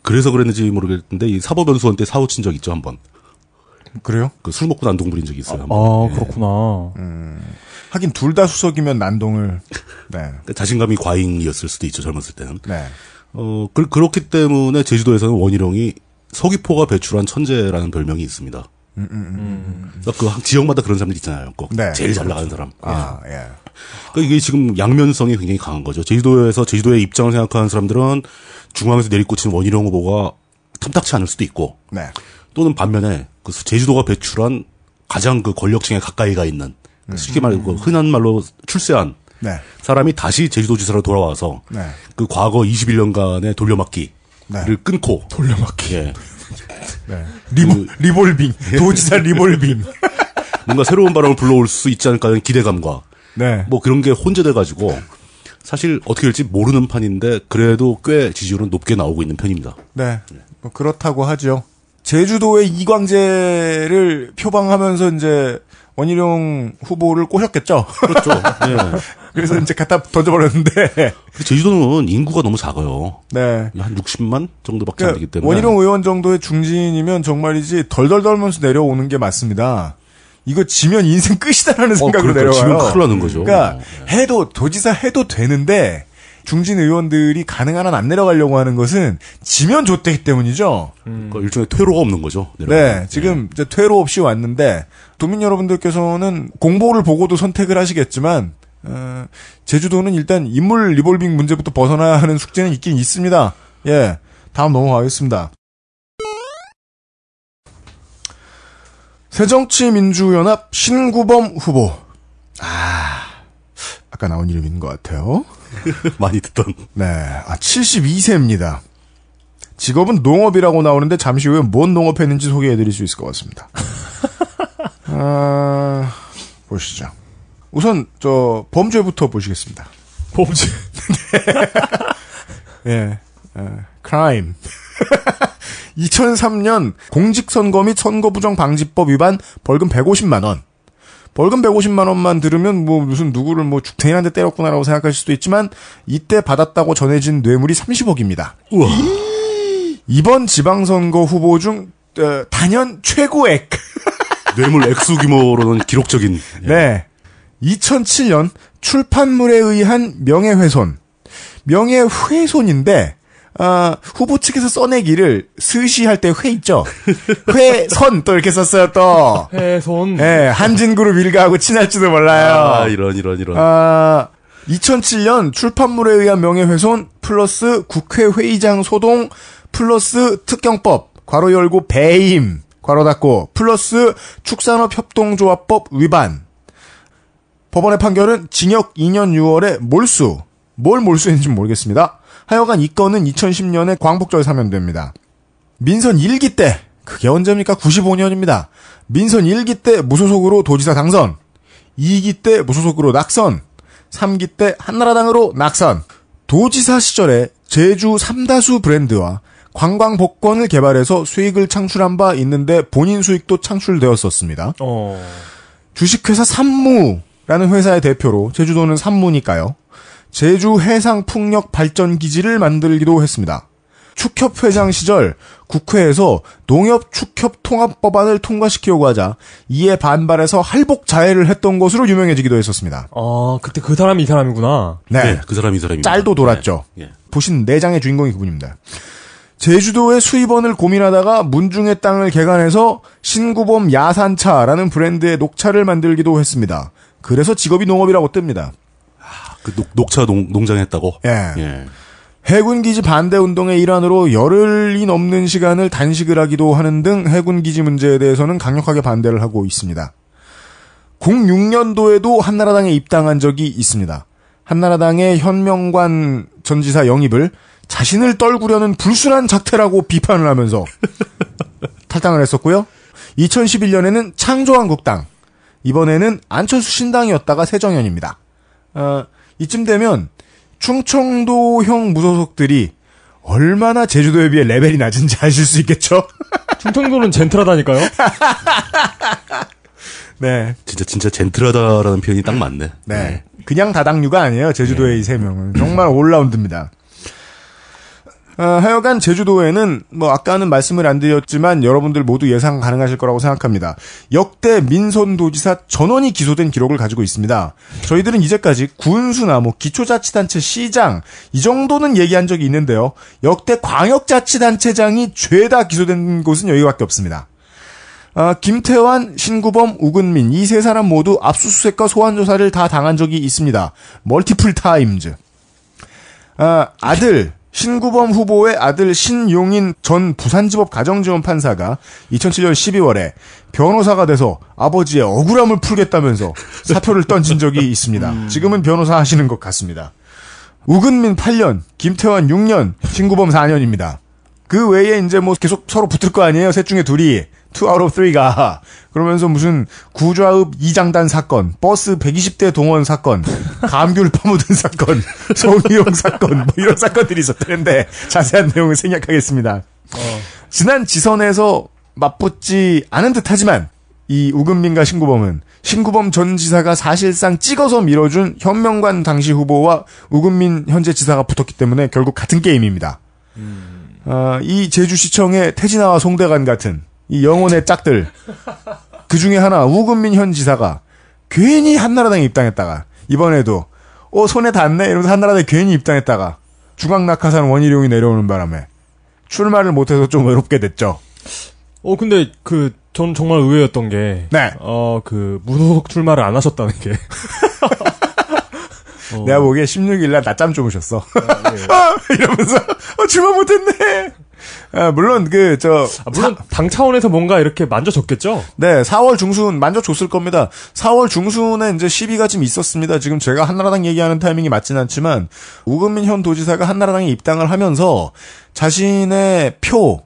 그래서 그랬는지 모르겠는데 이 사법연수원 때 사고 친 적 있죠, 한 번. 그래요? 술 먹고 난동 부린 적이 있어요. 한 번. 그렇구나. 하긴 둘 다 수석이면 난동을. 네. 그러니까 자신감이 과잉이었을 수도 있죠, 젊었을 때는. 네. 그렇기 때문에 제주도에서는 원희룡이 서귀포가 배출한 천재라는 별명이 있습니다. 그러니까 그 지역마다 그런 사람들 있잖아요. 꼭 네. 제일 잘 나가는 사람. 예. 그러니까 이게 지금 양면성이 굉장히 강한 거죠. 제주도의 입장을 생각하는 사람들은 중앙에서 내리꽂힌 원희룡 후보가 탐탁치 않을 수도 있고, 네. 또는 반면에 그 제주도가 배출한 가장 그 권력층에 가까이 가 있는 쉽게 말해 흔한 말로 출세한 네. 사람이 다시 제주도지사로 돌아와서 네. 그 과거 21년간의 돌려막기를 끊고 돌려막기. 예. 네. 리볼빙. 도지사 리볼빙. 뭔가 새로운 바람을 불러올 수 있지 않을까 하는 기대감과 네. 그런 게 혼재돼 가지고 사실 어떻게 될지 모르는 판인데 그래도 꽤 지지율은 높게 나오고 있는 편입니다. 네. 그렇다고 하죠. 제주도의 이광재를 표방하면서 이제 원희룡 후보를 꼬셨겠죠. 그렇죠. 예. 그래서 이제 갖다 던져버렸는데. 제주도는 인구가 너무 작아요. 네. 한 60만 정도밖에 안 되기 때문에. 원희룡 의원 정도의 중진이면 정말이지 덜덜 떨면서 내려오는 게 맞습니다. 이거 지면 인생 끝이다라는 생각으로 그러니까 내려와요. 지면 큰일 나는 거죠. 그러니까 도지사 해도 되는데 중진 의원들이 가능한 한 안 내려가려고 하는 것은 지면 좋대기 때문이죠. 그러니까 일종의 퇴로가 없는 거죠. 네, 지금 이제 퇴로 없이 왔는데 도민 여러분들께서는 공보를 보고도 선택을 하시겠지만 제주도는 일단 인물 리볼빙 문제부터 벗어나야 하는 숙제는 있긴 있습니다. 예, 다음 넘어가겠습니다. 새정치민주연합 신구범 후보. 아까 나온 이름인 것 같아요. 많이 듣던. 네, 72세입니다. 직업은 농업이라고 나오는데 잠시 후에 뭔 농업했는지 소개해드릴 수 있을 것 같습니다. 보시죠. 우선 범죄부터 보시겠습니다. 범죄. 예, 크라임. 2003년 공직선거 및 선거부정방지법 위반 벌금 150만 원. 벌금 150만 원만 들으면 뭐 무슨 누구를 뭐 죽탱이한테 때렸구나라고 생각하실 수도 있지만 이때 받았다고 전해진 뇌물이 30억입니다. 우와. 이번 지방선거 후보 중 단연 최고액. 뇌물 액수 규모로는 기록적인. 네. 2007년 출판물에 의한 명예훼손. 명예훼손인데 후보 측에서 써내기를 스시할 때 회 있죠. 회선 또 이렇게 썼어요 또. 회손. 네, 한진그룹 일가하고 친할지도 몰라요. 이런. 2007년 출판물에 의한 명예훼손 플러스 국회회의장 소동 플러스 특경법 괄호 열고 배임 괄호 닫고 플러스 축산업협동조합법 위반. 법원의 판결은 징역 2년 6월에 몰수. 뭘 몰수했는지 모르겠습니다. 하여간 이 건은 2010년에 광복절 사면됩니다. 민선 1기 때, 그게 언제입니까? 95년입니다. 민선 1기 때 무소속으로 도지사 당선, 2기 때 무소속으로 낙선, 3기 때 한나라당으로 낙선. 도지사 시절에 제주 삼다수 브랜드와 관광복권을 개발해서 수익을 창출한 바 있는데 본인 수익도 창출되었었습니다. 주식회사 산무라는 회사의 대표로 제주도는 산무니까요. 제주 해상풍력발전기지를 만들기도 했습니다. 축협회장 시절 국회에서 농협축협통합법안을 통과시키려고 하자 이에 반발해서 할복자해를 했던 것으로 유명해지기도 했었습니다. 그때 그 사람이 이 사람이구나. 네. 그 사람이 이 사람입니다. 짤도 돌았죠. 네. 보신 4장의 주인공이 그분입니다. 제주도의 수입원을 고민하다가 문중의 땅을 개간해서 신구범 야산차라는 브랜드의 녹차를 만들기도 했습니다. 그래서 직업이 농업이라고 뜹니다. 그 녹차 농장했다고? 예. 해군기지 반대운동의 일환으로 열흘이 넘는 시간을 단식을 하기도 하는 등 해군기지 문제에 대해서는 강력하게 반대를 하고 있습니다. 06년도에도 한나라당에 입당한 적이 있습니다. 한나라당의 현명관 전 지사 영입을 자신을 떨구려는 불순한 작태라고 비판을 하면서 탈당을 했었고요. 2011년에는 창조한국당, 이번에는 안철수 신당이었다가 새정연입니다. 이쯤 되면 충청도형 무소속들이 얼마나 제주도에 비해 레벨이 낮은지 아실 수 있겠죠? 충청도는 젠틀하다니까요? 네. 진짜 젠틀하다라는 표현이 딱 맞네. 네. 그냥 다당류가 아니에요. 제주도의 이 세 명은. 정말 올라운드입니다. 하여간 제주도에는 아까는 말씀을 안 드렸지만 여러분들 모두 예상 가능하실 거라고 생각합니다. 역대 민선도지사 전원이 기소된 기록을 가지고 있습니다. 저희들은 이제까지 군수나 기초자치단체 시장 이 정도는 얘기한 적이 있는데요. 역대 광역자치단체장이 죄다 기소된 곳은 여기밖에 없습니다. 김태환, 신구범, 우근민 이 세 사람 모두 압수수색과 소환조사를 다 당한 적이 있습니다. 멀티플 타임즈. 아들 신구범 후보의 아들 신용인 전 부산지법 가정지원 판사가 2007년 12월에 변호사가 돼서 아버지의 억울함을 풀겠다면서 사표를 던진 적이 있습니다. 지금은 변호사 하시는 것 같습니다. 우근민 8년, 김태환 6년, 신구범 4년입니다. 그 외에 이제 계속 서로 붙을 거 아니에요. 셋 중에 둘이. 2 out of 3가. 그러면서 무슨 구좌읍 이장단 사건, 버스 120대 동원 사건, 감귤 파묻은 사건, 송이용 사건, 이런 사건들이 있었다는데 자세한 내용을 생략하겠습니다. 지난 지선에서 맞붙지 않은 듯하지만 이 우근민과 신구범은 신구범 전 지사가 사실상 찍어서 밀어준 현명관 당시 후보와 우근민 현재 지사가 붙었기 때문에 결국 같은 게임입니다. 이 제주시청의 태진아와 송대관 같은 이 영혼의 짝들 그 중에 하나 우근민 현 지사가 괜히 한나라당에 입당했다가 이번에도 손에 닿네 이러면서 한나라당에 괜히 입당했다가 중앙낙하산 원희룡이 내려오는 바람에 출마를 못해서 좀 외롭게 됐죠. 근데 전 정말 의외였던 게 네. 무소속 출마를 안 하셨다는 게 내가 보기에 16일날 낮잠 주무셨어. 이러면서 출마 못했네. 물론 물론 당 차원에서 뭔가 이렇게 만져줬겠죠. 네, 4월 중순 만져줬을 겁니다. 4월 중순에 이제 시비가 좀 있었습니다. 지금 제가 한나라당 얘기하는 타이밍이 맞진 않지만 우근민 현 도지사가 한나라당에 입당을 하면서 자신의 표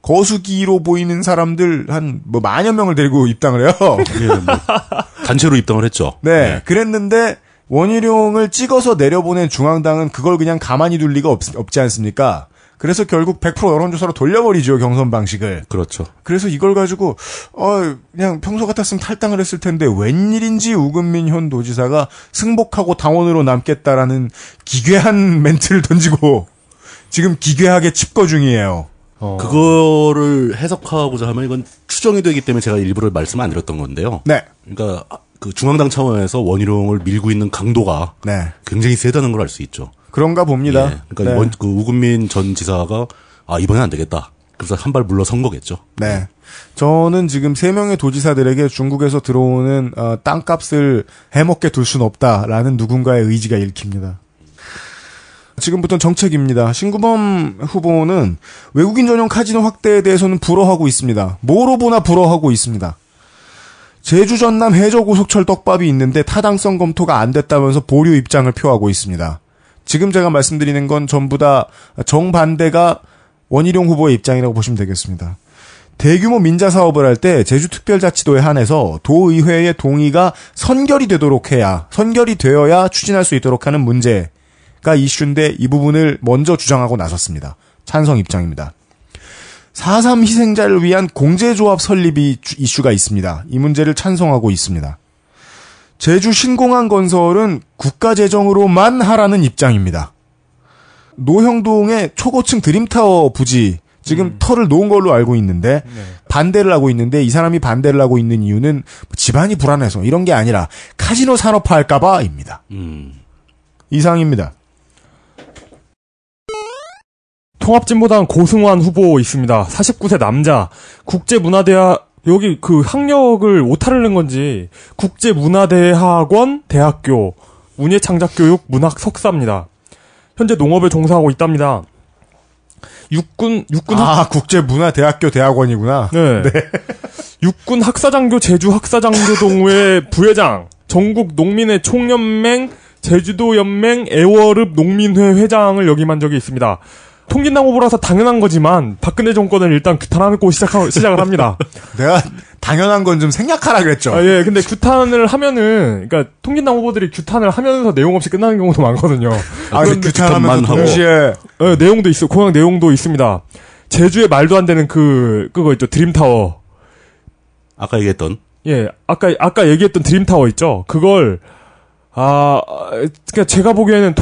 거수기로 보이는 사람들 한 만여 명을 데리고 입당을 해요. 예, 단체로 입당을 했죠. 네, 그랬는데 원희룡을 찍어서 내려보낸 중앙당은 그걸 그냥 가만히 둘 리가 없지 않습니까? 그래서 결국 100% 여론조사로 돌려버리죠, 경선 방식을. 그렇죠. 그래서 이걸 가지고 그냥 평소 같았으면 탈당을 했을 텐데 웬일인지 우금민 현 도지사가 승복하고 당원으로 남겠다라는 기괴한 멘트를 던지고 지금 기괴하게 칩거 중이에요. 그거를 해석하고자 하면 이건 추정이 되기 때문에 제가 일부러 말씀 안 드렸던 건데요. 네. 그러니까 그 중앙당 차원에서 원희룡을 밀고 있는 강도가 네. 굉장히 세다는 걸 알 수 있죠. 그런가 봅니다. 예. 그러니까 네. 그 우금민 전 지사가 이번엔 안 되겠다. 그래서 한 발 물러선 거겠죠. 네. 저는 지금 3명의 도지사들에게 중국에서 들어오는 땅값을 해먹게 둘 수는 없다라는 누군가의 의지가 읽힙니다. 지금부터는 정책입니다. 신구범 후보는 외국인 전용 카지노 확대에 대해서는 불허하고 있습니다. 뭐로 보나 불허하고 있습니다. 제주 전남 해저고속철 떡밥이 있는데 타당성 검토가 안 됐다면서 보류 입장을 표하고 있습니다. 지금 제가 말씀드리는 건 전부 다 정반대가 원희룡 후보의 입장이라고 보시면 되겠습니다. 대규모 민자 사업을 할 때 제주특별자치도에 한해서 도의회의 동의가 선결이 되어야 추진할 수 있도록 하는 문제가 이슈인데 이 부분을 먼저 주장하고 나섰습니다. 찬성 입장입니다. 4.3 희생자를 위한 공제조합 설립이 이슈가 있습니다. 이 문제를 찬성하고 있습니다. 제주 신공항 건설은 국가재정으로만 하라는 입장입니다. 노형동의 초고층 드림타워 부지 지금 털을 놓은 걸로 알고 있는데 반대를 하고 있는데 이 사람이 반대를 하고 있는 이유는 집안이 불안해서 이런 게 아니라 카지노 산업화할까 봐입니다. 이상입니다. 통합진보당 고승환 후보 있습니다. 49세 남자. 국제문화대학 여기 그 학력을 오타를 낸 건지 국제문화대학원 대학교 문예창작교육 문학 석사입니다. 현재 농업에 종사하고 있답니다. 육군 국제문화대학교 대학원이구나. 네. 육군 학사장교 제주 학사장교동회 부회장, 전국 농민회 총연맹 제주도 연맹 애월읍 농민회 회장을 역임한 적이 있습니다. 통진당 후보라서 당연한 거지만 박근혜 정권을 일단 규탄하고 시작을 합니다. 내가 당연한 건 좀 생략하라 그랬죠. 예, 근데 규탄을 하면은, 그러니까 통진당 후보들이 규탄을 하면서 내용 없이 끝나는 경우도 많거든요. 그런데 규탄하면서 동시에 내용도 있어, 공약 내용도 있습니다. 제주에 말도 안 되는 그거 있죠, 드림타워. 아까 얘기했던. 예, 아까 얘기했던 드림타워 있죠. 그걸 그러니까 제가 보기에는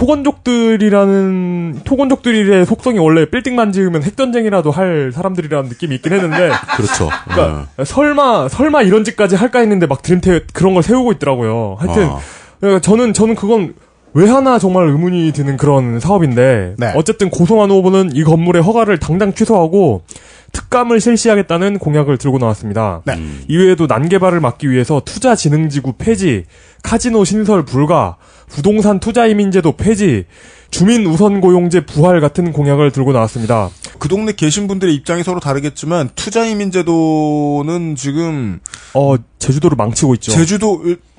토건족들의 속성이 원래 빌딩만 지으면 핵전쟁이라도 할 사람들이라는 느낌이 있긴 했는데. 그렇죠. 그러니까 설마 이런 짓까지 할까 했는데 막 그런 걸 세우고 있더라고요. 하여튼 그러니까 저는 그건 왜 하나 정말 의문이 드는 그런 사업인데. 네. 어쨌든 고승환 후보는 이 건물의 허가를 당장 취소하고 특감을 실시하겠다는 공약을 들고 나왔습니다. 네. 이외에도 난개발을 막기 위해서 투자진흥지구 폐지, 카지노 신설 불가, 부동산 투자이민제도 폐지, 주민우선고용제 부활 같은 공약을 들고 나왔습니다. 그 동네 계신 분들의 입장이 서로 다르겠지만 투자이민제도는 지금 제주도를 망치고 있죠.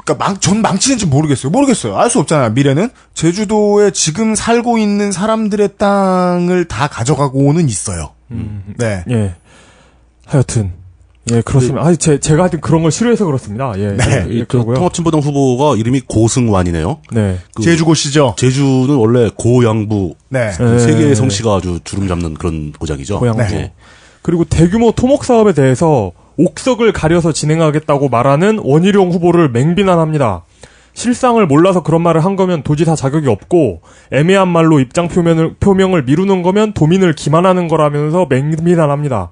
그러니까 전 망치는지 모르겠어요. 알 수 없잖아요. 미래는 제주도에 지금 살고 있는 사람들의 땅을 다 가져가고는 있어요. 네. 예. 하여튼 예, 그렇습니다. 제가 하여튼 그런 걸 싫어해서 그렇습니다. 예. 네. 예, 그러고요. 통합진보당 후보가 이름이 고승환이네요. 네. 제주고시죠. 제주는 원래 고양부. 네. 세계의 성씨가 아주 주름 잡는 그런 고장이죠. 고양부. 네. 그리고 대규모 토목 사업에 대해서 옥석을 가려서 진행하겠다고 말하는 원희룡 후보를 맹비난합니다. 실상을 몰라서 그런 말을 한 거면 도지사 자격이 없고 애매한 말로 입장 표명을 미루는 거면 도민을 기만하는 거라면서 맹비난합니다.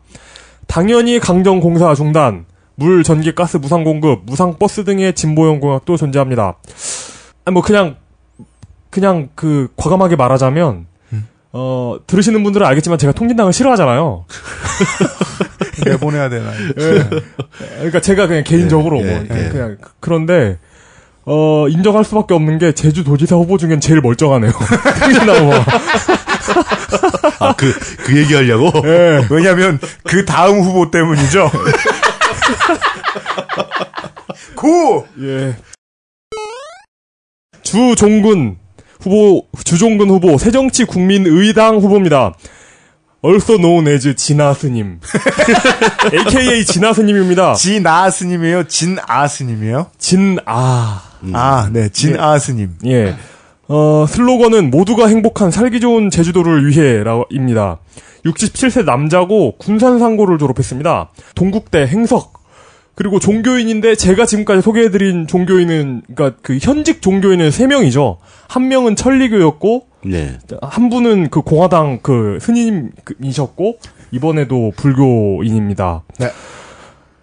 당연히 강정공사 중단, 물, 전기, 가스 무상 공급, 무상 버스 등의 진보형 공약도 존재합니다. 그냥 과감하게 말하자면 들으시는 분들은 알겠지만 제가 통진당을 싫어하잖아요. 내보내야 되나? 예. 그러니까 제가 그냥 개인적으로 그냥 그런데 인정할 수밖에 없는 게 제주도지사 후보 중엔 제일 멀쩡하네요. 통진당 후보가. 그 얘기하려고? 예. 왜냐면 그 다음 후보 때문이죠. 예. 주종근 후보, 새정치국민의당 후보입니다. also known as 진아 스님. AKA 진아 스님입니다. 진아 스님이에요? 진아 스님이에요? 진아. 네, 진아 스님. 예. 슬로건은 모두가 행복한 살기 좋은 제주도를 위해입니다. 67세 남자고 군산상고를 졸업했습니다. 동국대 행석. 그리고 종교인인데 제가 지금까지 소개해드린 종교인은 그러니까 그 현직 종교인은 3명이죠. 한 명은 천리교였고 네. 한 분은 그 공화당 그 스님이셨고 이번에도 불교인입니다. 네.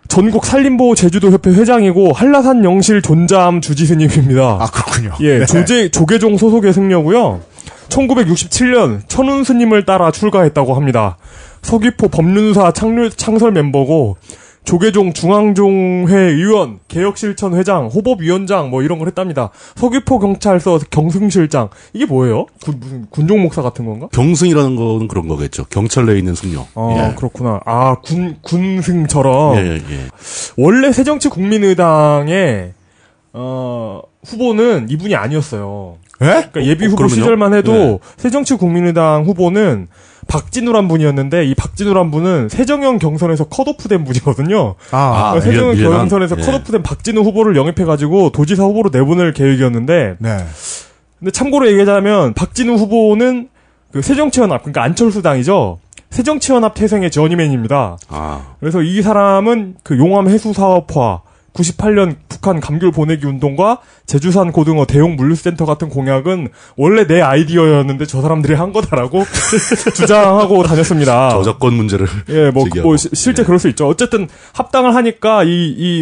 전국 산림보호 제주도협회 회장이고 한라산 영실 존자암 주지 스님입니다. 아, 그렇군요. 예, 네. 조계종 소속의 승려고요. 1967년 천운 스님을 따라 출가했다고 합니다. 서귀포 법륜사 창설 멤버고 조계종 중앙종회 의원, 개혁실천 회장, 호법위원장 뭐 이런 걸 했답니다. 서귀포 경찰서 경승실장. 이게 뭐예요? 무슨 군종 목사 같은 건가? 경승이라는 거는 그런 거겠죠. 경찰 내에 있는 승려. 예. 그렇구나. 아, 군승처럼. 예. 원래 새정치국민의당의 후보는 이분이 아니었어요. 예? 그러니까 예비 후보 그러면요? 시절만 해도 네. 새정치국민의당 후보는 박진우란 분이었는데 이 박진우란 분은 새정연 경선에서 컷오프된 분이거든요. 새정연 미안. 경선에서 예. 컷오프된 박진우 후보를 영입해가지고 도지사 후보로 내보낼 계획이었는데 네. 근데 참고로 얘기하자면 박진우 후보는 그 새정치연합 그러니까 안철수당이죠. 새정치연합 태생의 저니맨입니다. 그래서 이 사람은 그 용암 해수 사업화 98년 북한 감귤 보내기 운동과 제주산 고등어 대용 물류센터 같은 공약은 원래 내 아이디어였는데 저 사람들이 한 거다라고 주장하고 다녔습니다. 저작권 문제를. 예, 실제 그럴 수 있죠. 어쨌든 합당을 하니까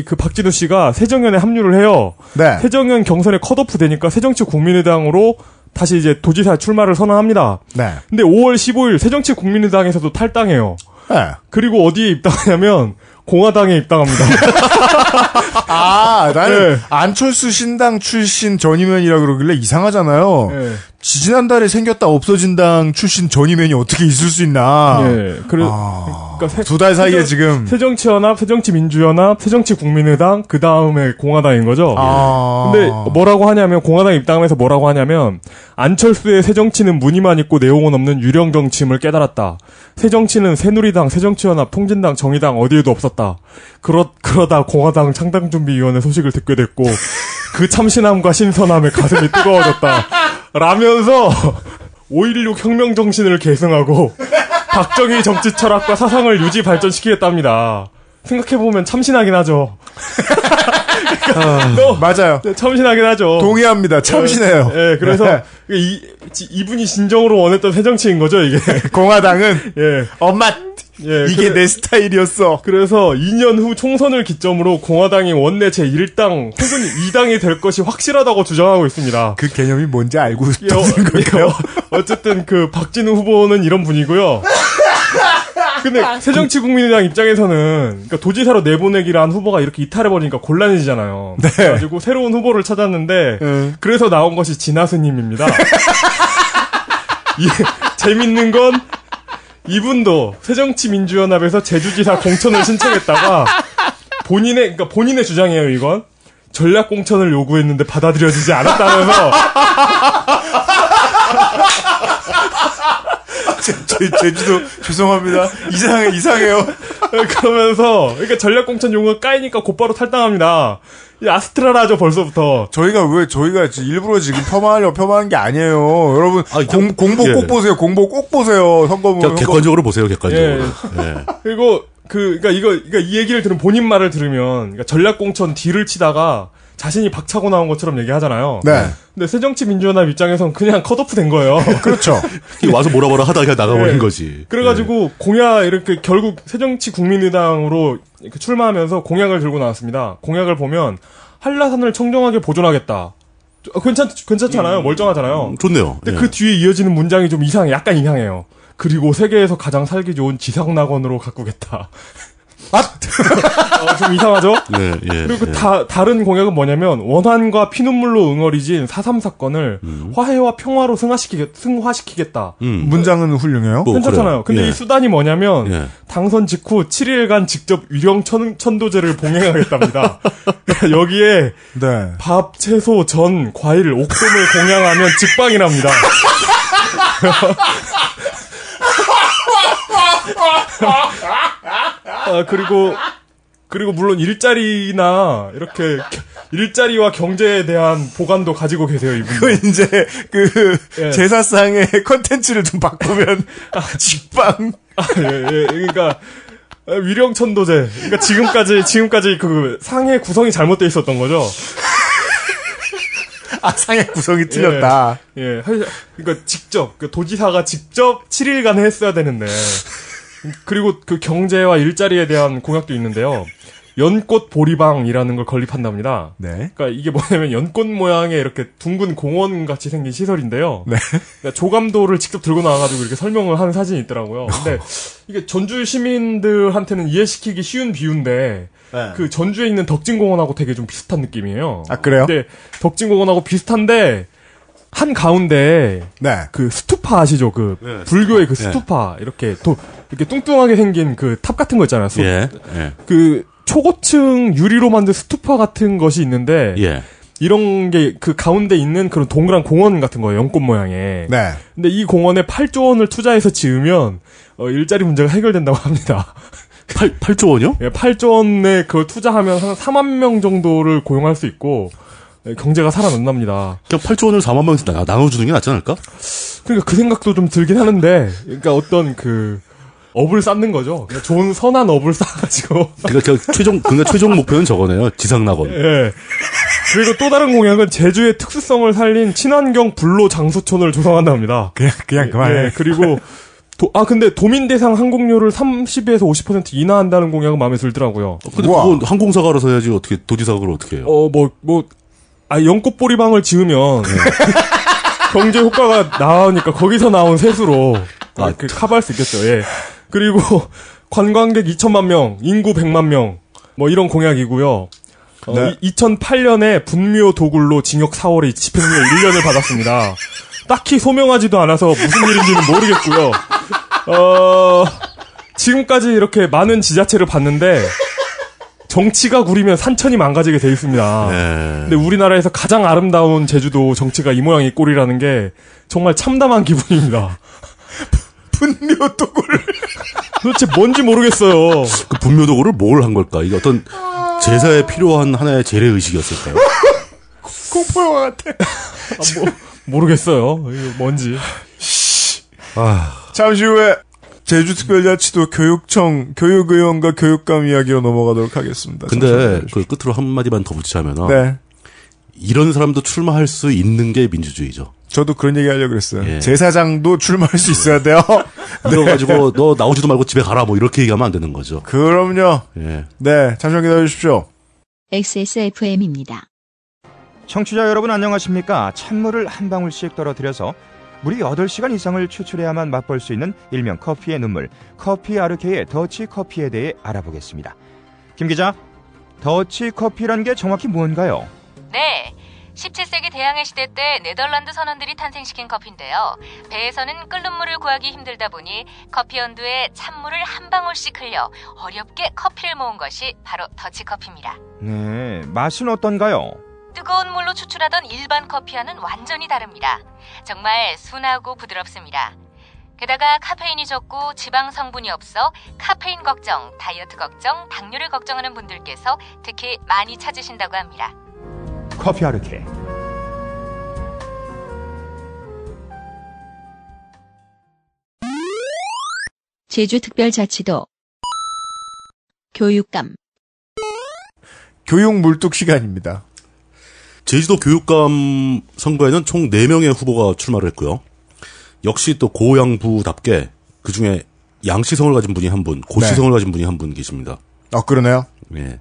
그 박진우 씨가 새정연에 합류를 해요. 네. 새정연 경선에 컷오프 되니까 새정치국민의당으로 다시 이제 도지사 출마를 선언합니다. 네. 근데 5월 15일 새정치국민의당에서도 탈당해요. 네. 그리고 어디에 입당하냐면 공화당에 입당합니다. 나는 네. 안철수 신당 출신 전임원이라 그러길래 이상하잖아요. 네. 지지난달에 생겼다 없어진 당 출신 전임원이 어떻게 있을 수 있나. 예. 그러니까 두 달 사이에 지금 새정치연합, 새정치민주연합, 새정치국민의당, 그 다음에 공화당인 거죠. 근데 뭐라고 하냐면 공화당 입당하면서 뭐라고 하냐면 안철수의 새정치는 무늬만 있고 내용은 없는 유령 정치임을 깨달았다. 새정치는 새누리당, 새정치연합, 통진당, 정의당 어디에도 없었다. 그러다 공화당 창당준비위원회 소식을 듣게 됐고 그 참신함과 신선함에 가슴이 뜨거워졌다. 라면서 5.16 혁명 정신을 계승하고 박정희 정치 철학과 사상을 유지 발전시키겠답니다. 생각해보면 참신하긴 하죠. 맞아요. 참신하긴 하죠. 동의합니다. 참신해요. 예, 그래서 네. 이분이 진정으로 원했던 새정치인 거죠, 이게. 공화당은 예. 엄마 이게 내 스타일이었어. 그래서 2년 후 총선을 기점으로 공화당이 원내 제1당 혹은 2당이 될 것이 확실하다고 주장하고 있습니다. 그 개념이 뭔지 알고 싶은 걸까요? 어쨌든 그 박진우 후보는 이런 분이고요. 근데 새정치국민의당 입장에서는 그러니까 도지사로 내보내기를 한 후보가 이렇게 이탈해버리니까 곤란해지잖아요. 네. 그래가지고 새로운 후보를 찾았는데 그래서 나온 것이 진하스님입니다. 재밌는 건 이분도 새정치민주연합에서 제주지사 공천을 신청했다가 본인의 주장이에요, 이건. 전략 공천을 요구했는데 받아들여지지 않았다면서 제주도 죄송합니다. 이상해요. 그러면서 그러니까 전략 공천 요구가 까이니까 곧바로 탈당합니다. 아스트라라죠 벌써부터. 저희가 일부러 지금 폄하한 게 아니에요. 여러분 공보 꼭 보세요. 공보 꼭 보세요. 선거문. 객관적으로 보세요. 객관적으로. 예. 그리고 그러니까 이 얘기를 들으면 본인 말을 들으면 그러니까 전략 공천 딜을 치다가 자신이 박차고 나온 것처럼 얘기하잖아요. 네. 근데 새정치민주연합 입장에서는 그냥 컷오프 된 거예요. 그렇죠. 와서 뭐라 하다가 그냥 나가버린 거지. 그래가지고 공약 이렇게 결국 새정치국민의당으로 이렇게 출마하면서 공약을 들고 나왔습니다. 공약을 보면 한라산을 청정하게 보존하겠다. 괜찮잖아요. 멀쩡하잖아요. 좋네요. 근데 그 뒤에 이어지는 문장이 좀 약간 이상해요. 그리고 세계에서 가장 살기 좋은 지상낙원으로 가꾸겠다. 좀 이상하죠? 네, 예. 그리고 다른 공약은 뭐냐면 원한과 피눈물로 응어리진 4.3 사건을 화해와 평화로 승화시키겠다. 문장은 훌륭해요. 괜찮잖아요. 근데 예. 이 수단이 뭐냐면 당선 직후 7일간 직접 유령 천도제를 봉행하겠답니다. 여기에 네. 밥, 채소, 전, 과일, 옥돔을 공양하면 직방이랍니다. 그리고 물론 일자리나 이렇게 일자리와 경제에 대한 보관도 가지고 계세요, 이분. 그 이제 예. 제사상의 컨텐츠를 좀 바꾸면 직방. 예. 그러니까 위령천도제. 그러니까 지금까지 그 상의 구성이 잘못되어 있었던 거죠. 상의 구성이 틀렸다. 예. 그러니까 그 도지사가 직접 7일간 했어야 되는데. 그리고 그 경제와 일자리에 대한 공약도 있는데요. 연꽃 보리방이라는 걸 건립한답니다. 네. 그러니까 이게 뭐냐면 연꽃 모양의 이렇게 둥근 공원 같이 생긴 시설인데요. 네. 그러니까 조감도를 직접 들고 나와가지고 이렇게 설명을 하는 사진이 있더라고요. 근데 이게 전주 시민들한테는 이해시키기 쉬운 비유인데 네. 그 전주에 있는 덕진공원하고 되게 좀 비슷한 느낌이에요. 아, 그래요? 근데 덕진공원하고 비슷한데 한 가운데 네. 그 스투파 아시죠? 그 네, 불교의 그 스투파 이렇게 뚱뚱하게 생긴 그 탑 같은 거 있잖아요. 예. 그 초고층 유리로 만든 스투파 같은 것이 있는데 예. 이런 게 그 가운데 있는 그런 동그란 공원 같은 거예요. 연꽃 모양의. 네. 근데 이 공원에 8조 원을 투자해서 지으면 일자리 문제가 해결된다고 합니다. 8조 원이요? 예, 8조 원에 그걸 투자하면 한 4만 명 정도를 고용할 수 있고 경제가 살아난답니다. 그냥 8조 원을 4만 명에서 나눠주는 게 낫지 않을까? 그러니까 그 생각도 좀 들긴 하는데, 그러니까 어떤 그 업을 쌓는 거죠. 그러니까 좋은 선한 업을 쌓아가지고. 그러니까 최종 목표는 저거네요. 지상낙원. 예. 그리고 또 다른 공약은 제주의 특수성을 살린 친환경 불로 장수촌을 조성한답니다. 그냥 그만해. 예, 그리고 근데 도민 대상 항공료를 30에서 50% 인하한다는 공약은 마음에 들더라고요. 근데 그건 항공사가 알아서 해야지 어떻게 도지사가 그걸 어떻게 해요? 연꽃보리방을 지으면 경제 효과가 나오니까 거기서 나온 세수로 커버할 수 있겠죠. 예. 그리고 관광객 2천만 명, 인구 100만 명, 이런 공약이고요. 네. 2008년에 분묘 도굴로 징역 4월에 집행유예 1년을 받았습니다. 딱히 소명하지도 않아서 무슨 일인지는 모르겠고요. 지금까지 이렇게 많은 지자체를 봤는데 정치가 구리면 산천이 망가지게 돼 있습니다. 네. 근데 우리나라에서 가장 아름다운 제주도 정치가 이 모양 이 꼴이라는 게 정말 참담한 기분입니다. 분묘도굴. 도대체 뭔지 모르겠어요. 그 분묘도구를 뭘 한 걸까? 이게 어떤 제사에 필요한 하나의 재래 의식이었을까요? 공포영화 같아. 모르겠어요. 이거 뭔지. 잠시 후에 제주특별자치도 교육청 교육의원과 교육감 이야기로 넘어가도록 하겠습니다. 근데 그 끝으로 한마디만 더 붙이자면 네. 이런 사람도 출마할 수 있는 게 민주주의죠. 저도 그런 얘기 하려고 그랬어요. 예. 제사장도 출마할 수 있어야 돼요. 그래가지고 너 나오지도 말고 집에 가라 이렇게 얘기하면 안 되는 거죠. 그럼요. 예. 네, 잠시만 기다려주십시오. XSFM입니다. 청취자 여러분 안녕하십니까? 찬물을 한 방울씩 떨어뜨려서 무려 8시간 이상을 추출해야만 맛볼 수 있는 일명 커피의 눈물, 커피 아르케의 더치 커피에 대해 알아보겠습니다. 김 기자, 더치 커피란 게 정확히 뭔가요? 네, 17세기 대항해 시대 때 네덜란드 선원들이 탄생시킨 커피인데요. 배에서는 끓는 물을 구하기 힘들다 보니 커피 연두에 찬물을 한 방울씩 흘려 어렵게 커피를 모은 것이 바로 더치커피입니다. 네, 맛은 어떤가요? 뜨거운 물로 추출하던 일반 커피와는 완전히 다릅니다. 정말 순하고 부드럽습니다. 게다가 카페인이 적고 지방 성분이 없어 카페인 걱정, 다이어트 걱정, 당뇨를 걱정하는 분들께서 특히 많이 찾으신다고 합니다. 커피 아르케. 제주특별자치도 교육감 교육 물뚝 시간입니다. 제주도 교육감 선거에는 총 4명의 후보가 출마를 했고요. 역시 또 고양부답게 그중에 양시성을 가진 분이 한 분, 고시성을 가진 분이 한 분 계십니다. 그러네요. 예.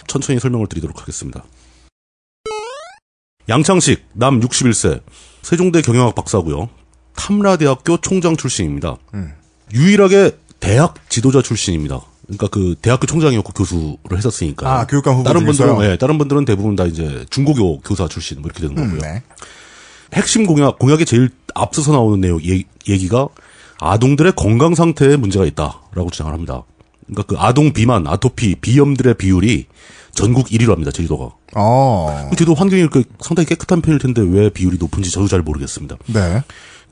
천천히 설명을 드리도록 하겠습니다. 양창식, 남 61세, 세종대 경영학 박사고요. 탐라대학교 총장 출신입니다. 유일하게 대학 지도자 출신입니다. 그러니까 그 대학교 총장이었고 교수를 했었으니까. 교육감 후보 다른 중에서요? 분들은 다른 분들은 대부분 다 이제 중고교 교사 출신 이렇게 되는 거고요. 네. 핵심 공약에 제일 앞서서 나오는 내용 얘기가 아동들의 건강 상태에 문제가 있다라고 주장을 합니다. 그러니까 그 아동 비만, 아토피, 비염들의 비율이 전국 1위로 합니다. 제주도가. 제주도 환경이 상당히 깨끗한 편일 텐데 왜 비율이 높은지 저도 잘 모르겠습니다. 네.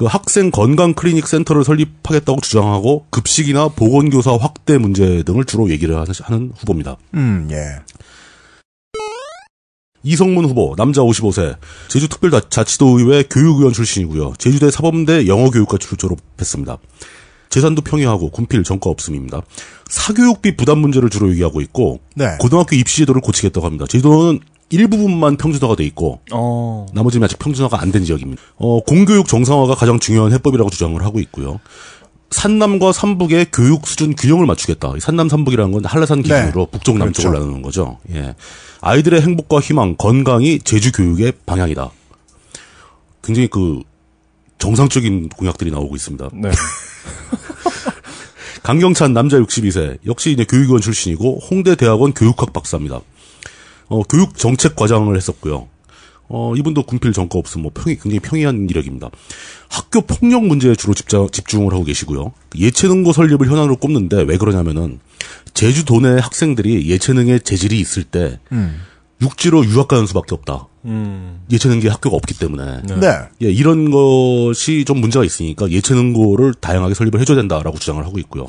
그 학생 건강 클리닉 센터를 설립하겠다고 주장하고 급식이나 보건교사 확대 문제 등을 주로 얘기를 하는 후보입니다. 예. 이성문 후보, 남자 55세, 제주특별자치도의회 교육위원 출신이고요. 제주대 사범대 영어교육과를 졸업했습니다. 재산도 평이하고 군필 전과 없음입니다. 사교육비 부담 문제를 주로 얘기하고 있고 네. 고등학교 입시 제도를 고치겠다고 합니다. 제주도는 일부분만 평준화가 돼 있고 나머지는 아직 평준화가 안 된 지역입니다. 공교육 정상화가 가장 중요한 해법이라고 주장을 하고 있고요. 산남과 삼북의 교육 수준 균형을 맞추겠다. 산남 삼북이라는 건 한라산 기준으로 네. 북쪽 남쪽을 그렇죠. 나누는 거죠. 예. 아이들의 행복과 희망, 건강이 제주 교육의 방향이다. 굉장히 그 정상적인 공약들이 나오고 있습니다. 네. 강경찬 남자 62세 역시 이제 교육위원 출신이고 홍대대학원 교육학 박사입니다. 교육 정책 과장을 했었고요. 이분도 군필 전과 없음 굉장히 평이한 이력입니다. 학교 폭력 문제에 주로 집중을 하고 계시고요. 예체능고 설립을 현안으로 꼽는데 왜 그러냐면은 제주도 내 학생들이 예체능에 재질이 있을 때 육지로 유학 가는 수밖에 없다. 예체능계 학교가 없기 때문에. 네. 예, 이런 것이 좀 문제가 있으니까 예체능고를 다양하게 설립을 해줘야 된다라고 주장을 하고 있고요.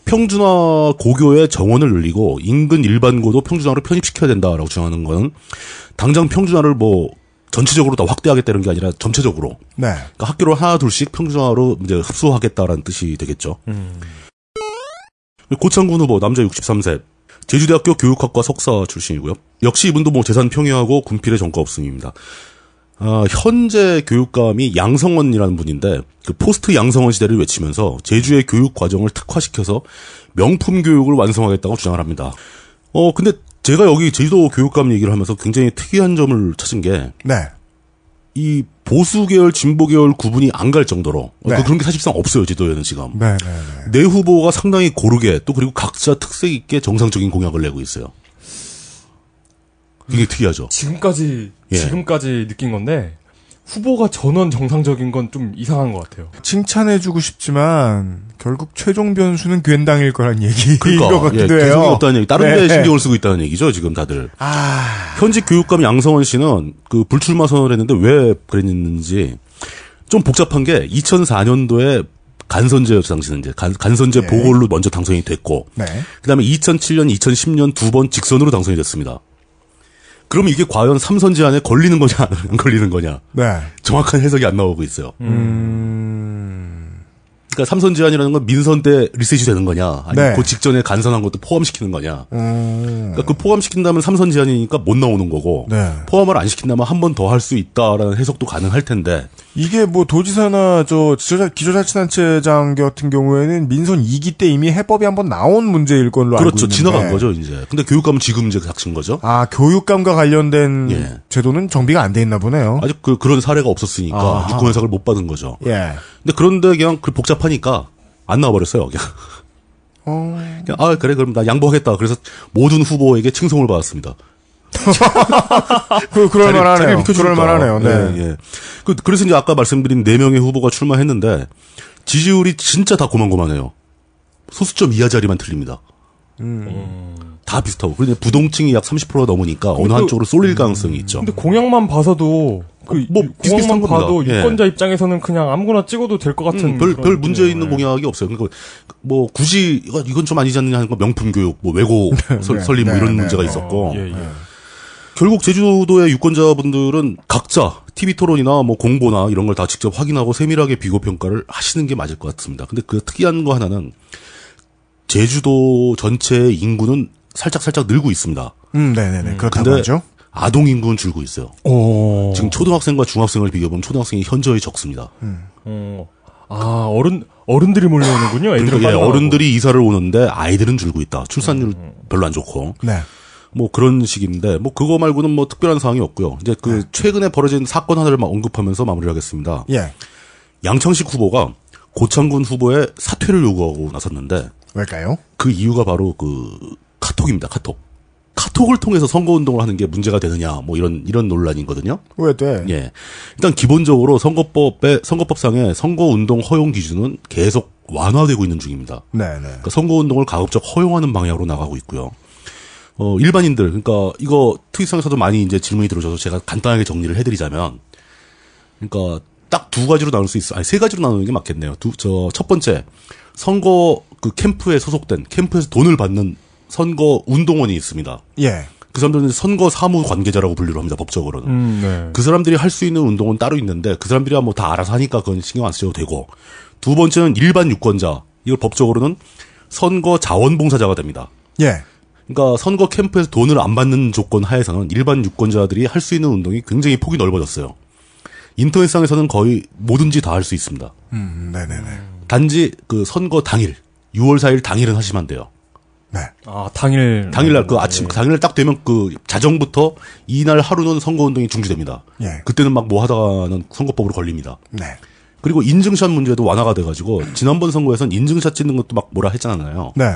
평준화 고교의 정원을 늘리고 인근 일반고도 평준화로 편입시켜야 된다라고 주장하는 건 당장 평준화를 전체적으로 다 확대하겠다는 게 아니라 전체적으로. 네. 그러니까 학교를 하나 둘씩 평준화로 이제 흡수하겠다라는 뜻이 되겠죠. 고창군 후보 남자 63세. 제주대학교 교육학과 석사 출신이고요. 역시 이분도 재산 평이하고 군필의 전과 없음입니다. 현재 교육감이 양성원이라는 분인데 그 포스트 양성원 시대를 외치면서 제주의 교육 과정을 특화시켜서 명품 교육을 완성하겠다고 주장을 합니다. 근데 제가 여기 제주도 교육감 얘기를 하면서 굉장히 특이한 점을 찾은 게 네. 이 보수 계열, 진보 계열 구분이 안 갈 정도로 네. 그런 게 사실상 없어요. 제주도에는 지금. 네. 내 후보가 상당히 고르게 또 그리고 각자 특색 있게 정상적인 공약을 내고 있어요. 굉장히 특이하죠. 지금까지 예. 느낀 건데 후보가 전원 정상적인 건 좀 이상한 것 같아요. 칭찬해주고 싶지만 결국 최종 변수는 괜당일 거란 얘기인 그러니까, 것 같기도 개성이 해요. 없다는 얘기. 다른 네. 데 신경을 쓰고 있다는 얘기죠, 지금 다들. 현직 교육감 양성원 씨는 그 불출마 선언을 했는데 왜 그랬는지 좀 복잡한 게 2004년도에 간선제였죠, 당시는 이제. 간선제 예. 보궐로 먼저 당선이 됐고. 네. 그 다음에 2007년, 2010년 두 번 직선으로 당선이 됐습니다. 그럼 이게 과연 3선 제안에 걸리는 거냐, 안 걸리는 거냐. 네. 정확한 해석이 안 나오고 있어요. 그러니까 3선 제안이라는 건 민선 때 리셋이 되는 거냐, 아니면 네. 그 직전에 간선한 것도 포함시키는 거냐. 그러니까 그 포함시킨다면 3선 제안이니까 못 나오는 거고, 네. 포함을 안 시킨다면 한 번 더 할 수 있다라는 해석도 가능할 텐데. 이게 도지사나 기초자치단체장 같은 경우에는 민선 2기 때 이미 해법이 한번 나온 문제일 걸로 알고 그렇죠. 있는데. 지나간 거죠, 이제. 근데 교육감은 지금 이제 닥친 거죠. 교육감과 관련된 예. 제도는 정비가 안 돼 있나 보네요. 아직 그런 사례가 없었으니까 아하. 유권 해석을 못 받은 거죠. 예. 근데 그런데 그냥 복잡하니까 안 나와버렸어요, 그냥. 그냥 그래, 그럼 나 양보하겠다. 그래서 모든 후보에게 칭송을 받았습니다. 그럴만하네요. 그럴만하네요. 네. 예. 그래서 이제 아까 말씀드린 4명의 후보가 출마했는데, 지지율이 진짜 다 고만고만해요. 소수점 이하 자리만 틀립니다. 다 비슷하고. 그런데 부동층이 약 30%가 넘으니까 어느 한쪽으로 쏠릴 가능성이 있죠. 근데 공약만 봐서도 비슷비슷한 공약만 봐도 겁니다. 예. 유권자 입장에서는 그냥 아무거나 찍어도 될 것 같은 별 문제 있는 네. 공약이 없어요. 그러니까 굳이 이건 좀 아니지 않느냐 하는 거 명품 교육, 외고 설립 이런 문제가 있었고. 결국 제주도의 유권자분들은 각자 TV 토론이나 공보나 이런 걸 다 직접 확인하고 세밀하게 비교 평가를 하시는 게 맞을 것 같습니다. 근데 그 특이한 거 하나는 제주도 전체의 인구는 살짝 늘고 있습니다. 네네네. 그렇다고 근데 하죠. 아동 인구는 줄고 있어요. 지금 초등학생과 중학생을 비교해보면 초등학생이 현저히 적습니다. 어른들이 몰려오는군요. 애들은 그러니까 빨리 어른들이 이사를 오는데 아이들은 줄고 있다. 출산율 별로 안 좋고. 네. 그런 식인데, 그거 말고는 특별한 사항이 없고요. 이제 최근에 벌어진 사건 하나를 언급하면서 마무리를 하겠습니다. 예. 양창식 후보가 고창군 후보의 사퇴를 요구하고 나섰는데. 왜일까요? 그 이유가 바로 카톡입니다, 카톡. 카톡을 통해서 선거운동을 하는 게 문제가 되느냐, 이런 논란이거든요. 왜 돼? 예. 일단 기본적으로 선거법상의 선거운동 허용 기준은 계속 완화되고 있는 중입니다. 네네. 그러니까 선거운동을 가급적 허용하는 방향으로 나가고 있고요. 일반인들, 그러니까 이거 트윗상에서도 많이 이제 질문이 들어줘서 제가 간단하게 정리를 해드리자면, 그러니까 딱 두 가지로 나눌 수 있어. 아니, 세 가지로 나누는 게 맞겠네요. 첫 번째, 선거 그 캠프에 소속된, 캠프에서 돈을 받는 선거 운동원이 있습니다. 예. 그 사람들은 선거 사무 관계자라고 분류를 합니다, 법적으로는. 네. 그 사람들이 할 수 있는 운동은 따로 있는데, 그 사람들이 뭐 다 알아서 하니까 그건 신경 안 쓰셔도 되고. 두 번째는 일반 유권자. 이걸 법적으로는 선거 자원봉사자가 됩니다. 예. 그러니까 선거 캠프에서 돈을 안 받는 조건 하에서는 일반 유권자들이 할 수 있는 운동이 굉장히 폭이 넓어졌어요. 인터넷상에서는 거의 뭐든지 다 할 수 있습니다. 네네네. 단지 그 선거 당일, 6월 4일 당일은 하시면 안 돼요. 네. 아, 당일날 그 아침, 당일날 딱 되면 그 자정부터 이날 하루는 선거운동이 중지됩니다. 예. 그때는 막 뭐 하다가는 선거법으로 걸립니다. 네. 그리고 인증샷 문제도 완화가 돼가지고, 지난번 선거에선 인증샷 찍는 것도 막 뭐라 했잖아요. 네.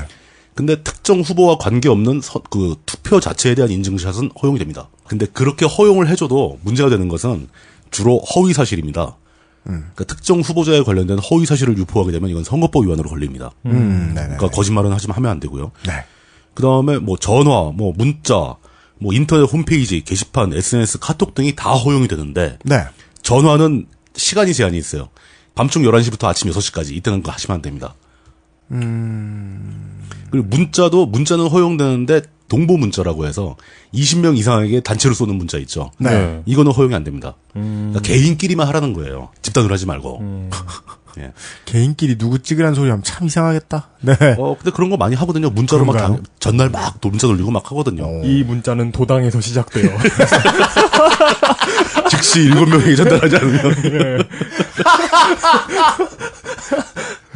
근데 특정 후보와 관계없는 그 투표 자체에 대한 인증샷은 허용이 됩니다. 근데 그렇게 허용을 해줘도 문제가 되는 것은 주로 허위 사실입니다. 그러니까 특정 후보자에 관련된 허위 사실을 유포하게 되면 이건 선거법 위반으로 걸립니다. 네네. 그러니까 거짓말은 하면 안 되고요. 네. 그 다음에 뭐 전화, 뭐 문자, 뭐 인터넷 홈페이지, 게시판, SNS, 카톡 등이 다 허용이 되는데, 네. 전화는 시간이 제한이 있어요. 밤중 11시부터 아침 6시까지 이때는 그거 하시면 안 됩니다. 그리고 문자는 허용되는데 동보 문자라고 해서 20명 이상에게 단체로 쏘는 문자 있죠. 네. 이거는 허용이 안 됩니다. 그러니까 개인끼리만 하라는 거예요. 집단으로 하지 말고. 예. 개인끼리 누구 찍으라는 소리 하면 참 이상하겠다. 네. 근데 그런 거 많이 하거든요. 문자로 그런가요? 전날 막 문자 돌리고 막 하거든요. 이 문자는 도당에서 시작돼요. 즉시 7명에게 전달하지 않으면.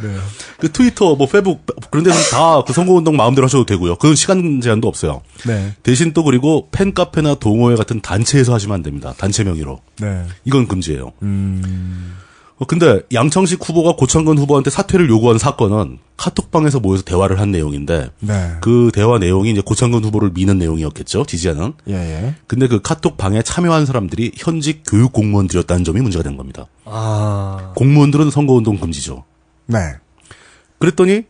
네. 그 트위터, 뭐 페북 그런 데는 다 그 선거운동 마음대로 하셔도 되고요. 그건 시간 제한도 없어요. 네. 대신 또 그리고 팬카페나 동호회 같은 단체에서 하시면 안 됩니다. 단체 명의로. 네. 이건 금지예요. 근데 양창식 후보가 고창근 후보한테 사퇴를 요구한 사건은 카톡방에서 모여서 대화를 한 내용인데, 네. 그 대화 내용이 이제 고창근 후보를 미는 내용이었겠죠, 지지하는. 예. 근데 그 카톡방에 참여한 사람들이 현직 교육 공무원들이었다는 점이 문제가 된 겁니다. 공무원들은 선거운동 금지죠. 네. 그랬더니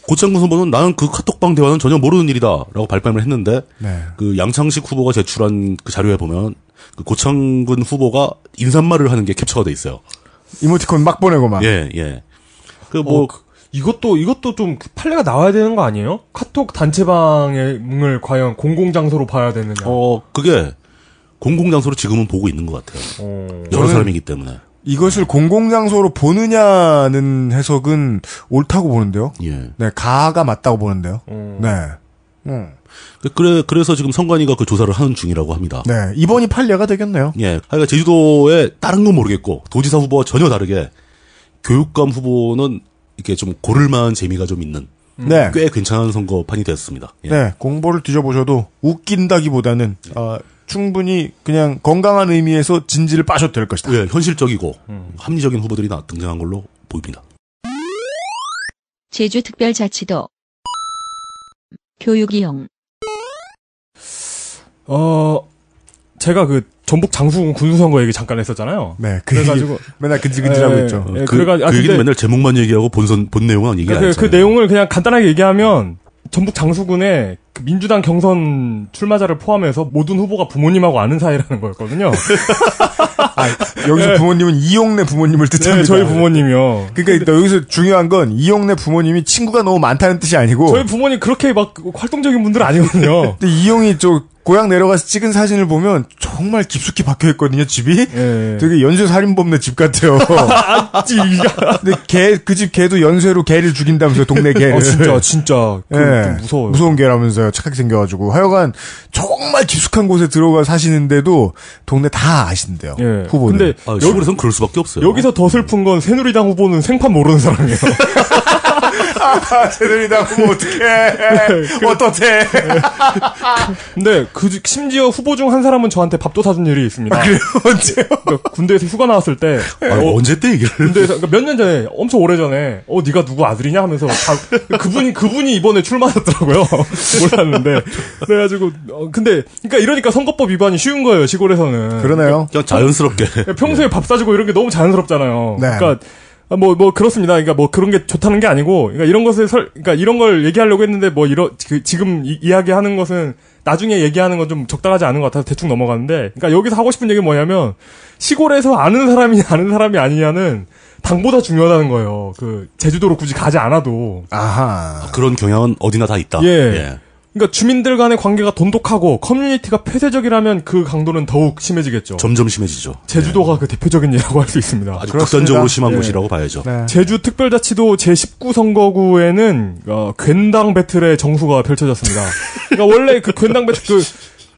고창근 후보는 나는 그 카톡방 대화는 전혀 모르는 일이다라고 발뺌을 했는데, 네. 그 양창식 후보가 제출한 그 자료에 보면 그 고창근 후보가 인사말을 하는 게 캡처가 돼 있어요. 이모티콘 막 보내고 막. 예. 이것도 좀 판례가 나와야 되는 거 아니에요? 카톡 단체방을 과연 공공장소로 봐야 되느냐. 그게 공공장소로 지금은 보고 있는 것 같아요. 여러 사람이기 때문에. 이것을 공공장소로 보느냐는 해석은 옳다고 보는데요. 예. 네, 가가 맞다고 보는데요. 네. 그래서 지금 선관위가 그 조사를 하는 중이라고 합니다. 네, 이번이 판례가 되겠네요. 예. 그러니까 제주도에 다른 건 모르겠고 도지사 후보와 전혀 다르게 교육감 후보는 이렇게 좀 고를만한 재미가 좀 있는 네. 꽤 괜찮은 선거판이 됐습니다. 예. 네, 공보를 뒤져보셔도 웃긴다기보다는 충분히 그냥 건강한 의미에서 진지를 빠셔도 될 것이다. 예, 현실적이고 합리적인 후보들이 등장한 걸로 보입니다. 제주특별자치도 교육이용. 제가 그 전북 장수군 군수선거 얘기 잠깐 했었잖아요. 네, 그래가지고 맨날 근질근질하고 있죠. 그 얘기는 맨날 제목만 얘기하고 본 내용은 얘기 안 했어요. 그 내용을 그냥 간단하게 얘기하면 전북 장수군에 그 민주당 경선 출마자를 포함해서 모든 후보가 부모님하고 아는 사이라는 거였거든요. 여기서 부모님은 이용래 부모님을 뜻합니다. 네, 저희 부모님이요. 그러니까 여기서 중요한 건 이용래 부모님이 친구가 너무 많다는 뜻이 아니고 저희 부모님 그렇게 막 활동적인 분들 아니거든요. 근데 이용이 고향 내려가서 찍은 사진을 보면 정말 깊숙이 박혀있거든요, 집이. 예. 되게 연쇄 살인범네 집 같아요. 근데 그 집 개도 연쇄로 개를 죽인다면서요, 동네 개를. 진짜. 예. 무서워요. 무서운 개라면서요, 착하게 생겨가지고. 하여간 정말 깊숙한 곳에 들어가 사시는데도 동네 다 아신대요. 예. 후보는. 근데 시골에서는 그럴 수밖에 없어요. 여기서 더 슬픈 건 새누리당 후보는 생판 모르는 사람이에요. 새누리당 후보 어떡해. 근데 심지어 후보 중 한 사람은 저한테 밥도 사준 일이 있습니다. 그래요? 언제요? 그러니까 군대에서 휴가 나왔을 때. 언제 때 얘기를? 군대에서, 그러니까 몇 년 전에, 엄청 오래 전에, 네가 누구 아들이냐 하면서, 그분이 이번에 출마하셨더라고요. 몰랐는데. 그래가지고, 그러니까 이러니까 선거법 위반이 쉬운 거예요, 시골에서는. 그러네요. 그냥 자연스럽게. 평소에 밥 사주고 이런 게 너무 자연스럽잖아요. 네. 그러니까, 그렇습니다. 그러니까 그런 게 좋다는 게 아니고, 그러니까 이런 것을 그러니까 이런 걸 얘기하려고 했는데, 지금 이야기하는 것은 나중에 얘기하는 건 좀 적당하지 않은 것 같아서 대충 넘어가는데, 그러니까 여기서 하고 싶은 얘기는 뭐냐면, 시골에서 아는 사람이 아니냐는 당보다 중요하다는 거예요. 그, 제주도로 굳이 가지 않아도. 아하. 그런 경향은 어디나 다 있다. 예. 그러니까 주민들 간의 관계가 돈독하고 커뮤니티가 폐쇄적이라면 그 강도는 더욱 심해지겠죠. 점점 심해지죠. 제주도가 그 대표적인 예라고 할 수 있습니다. 아주 그렇습니다. 극단적으로 심한 예. 곳이라고 봐야죠. 네. 제주특별자치도 제19선거구에는 괜당 배틀의 정수가 펼쳐졌습니다. 그러니까 원래 그 괜당 배틀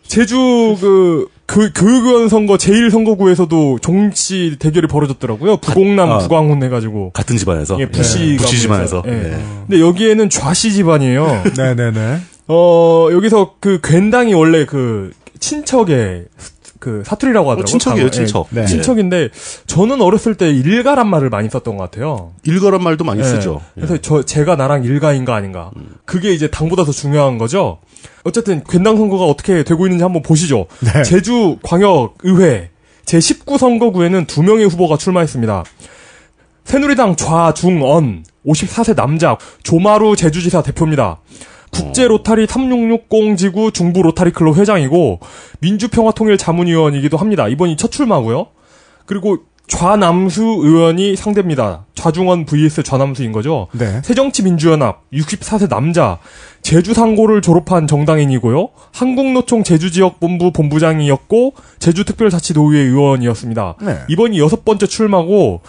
제주 교육위원 선거 제1선거구에서도 종씨 대결이 벌어졌더라고요. 부곡남 부광훈 해가지고 같은 집안에서. 예, 부시 집안에서. 예. 예. 근데 여기에는 좌씨 집안이에요. 네네네. 여기서 그 괜당이 원래 그 친척의 그 사투리라고 하더라고요. 친척이에요, 친척. 네. 친척인데 저는 어렸을 때 일가란 말을 많이 썼던 것 같아요. 일가란 말도 많이 예. 쓰죠. 그래서 제가 나랑 일가인가 아닌가. 그게 이제 당보다 더 중요한 거죠. 어쨌든 괜당 선거가 어떻게 되고 있는지 한번 보시죠. 네. 제주광역의회 제19선거구에는 2명의 후보가 출마했습니다. 새누리당 좌중언 54세 남자 조마루 제주지사 대표입니다. 국제 로타리 3660 지구 중부 로타리 클럽 회장이고 민주평화통일 자문위원이기도 합니다. 이번이 첫 출마고요. 그리고 좌남수 의원이 상대입니다. 좌중원 vs 좌남수인 거죠. 네. 새정치민주연합 64세 남자 제주상고를 졸업한 정당인이고요. 한국노총 제주지역본부 본부장이었고 제주특별자치도의회 의원이었습니다. 네. 이번이 6번째 출마고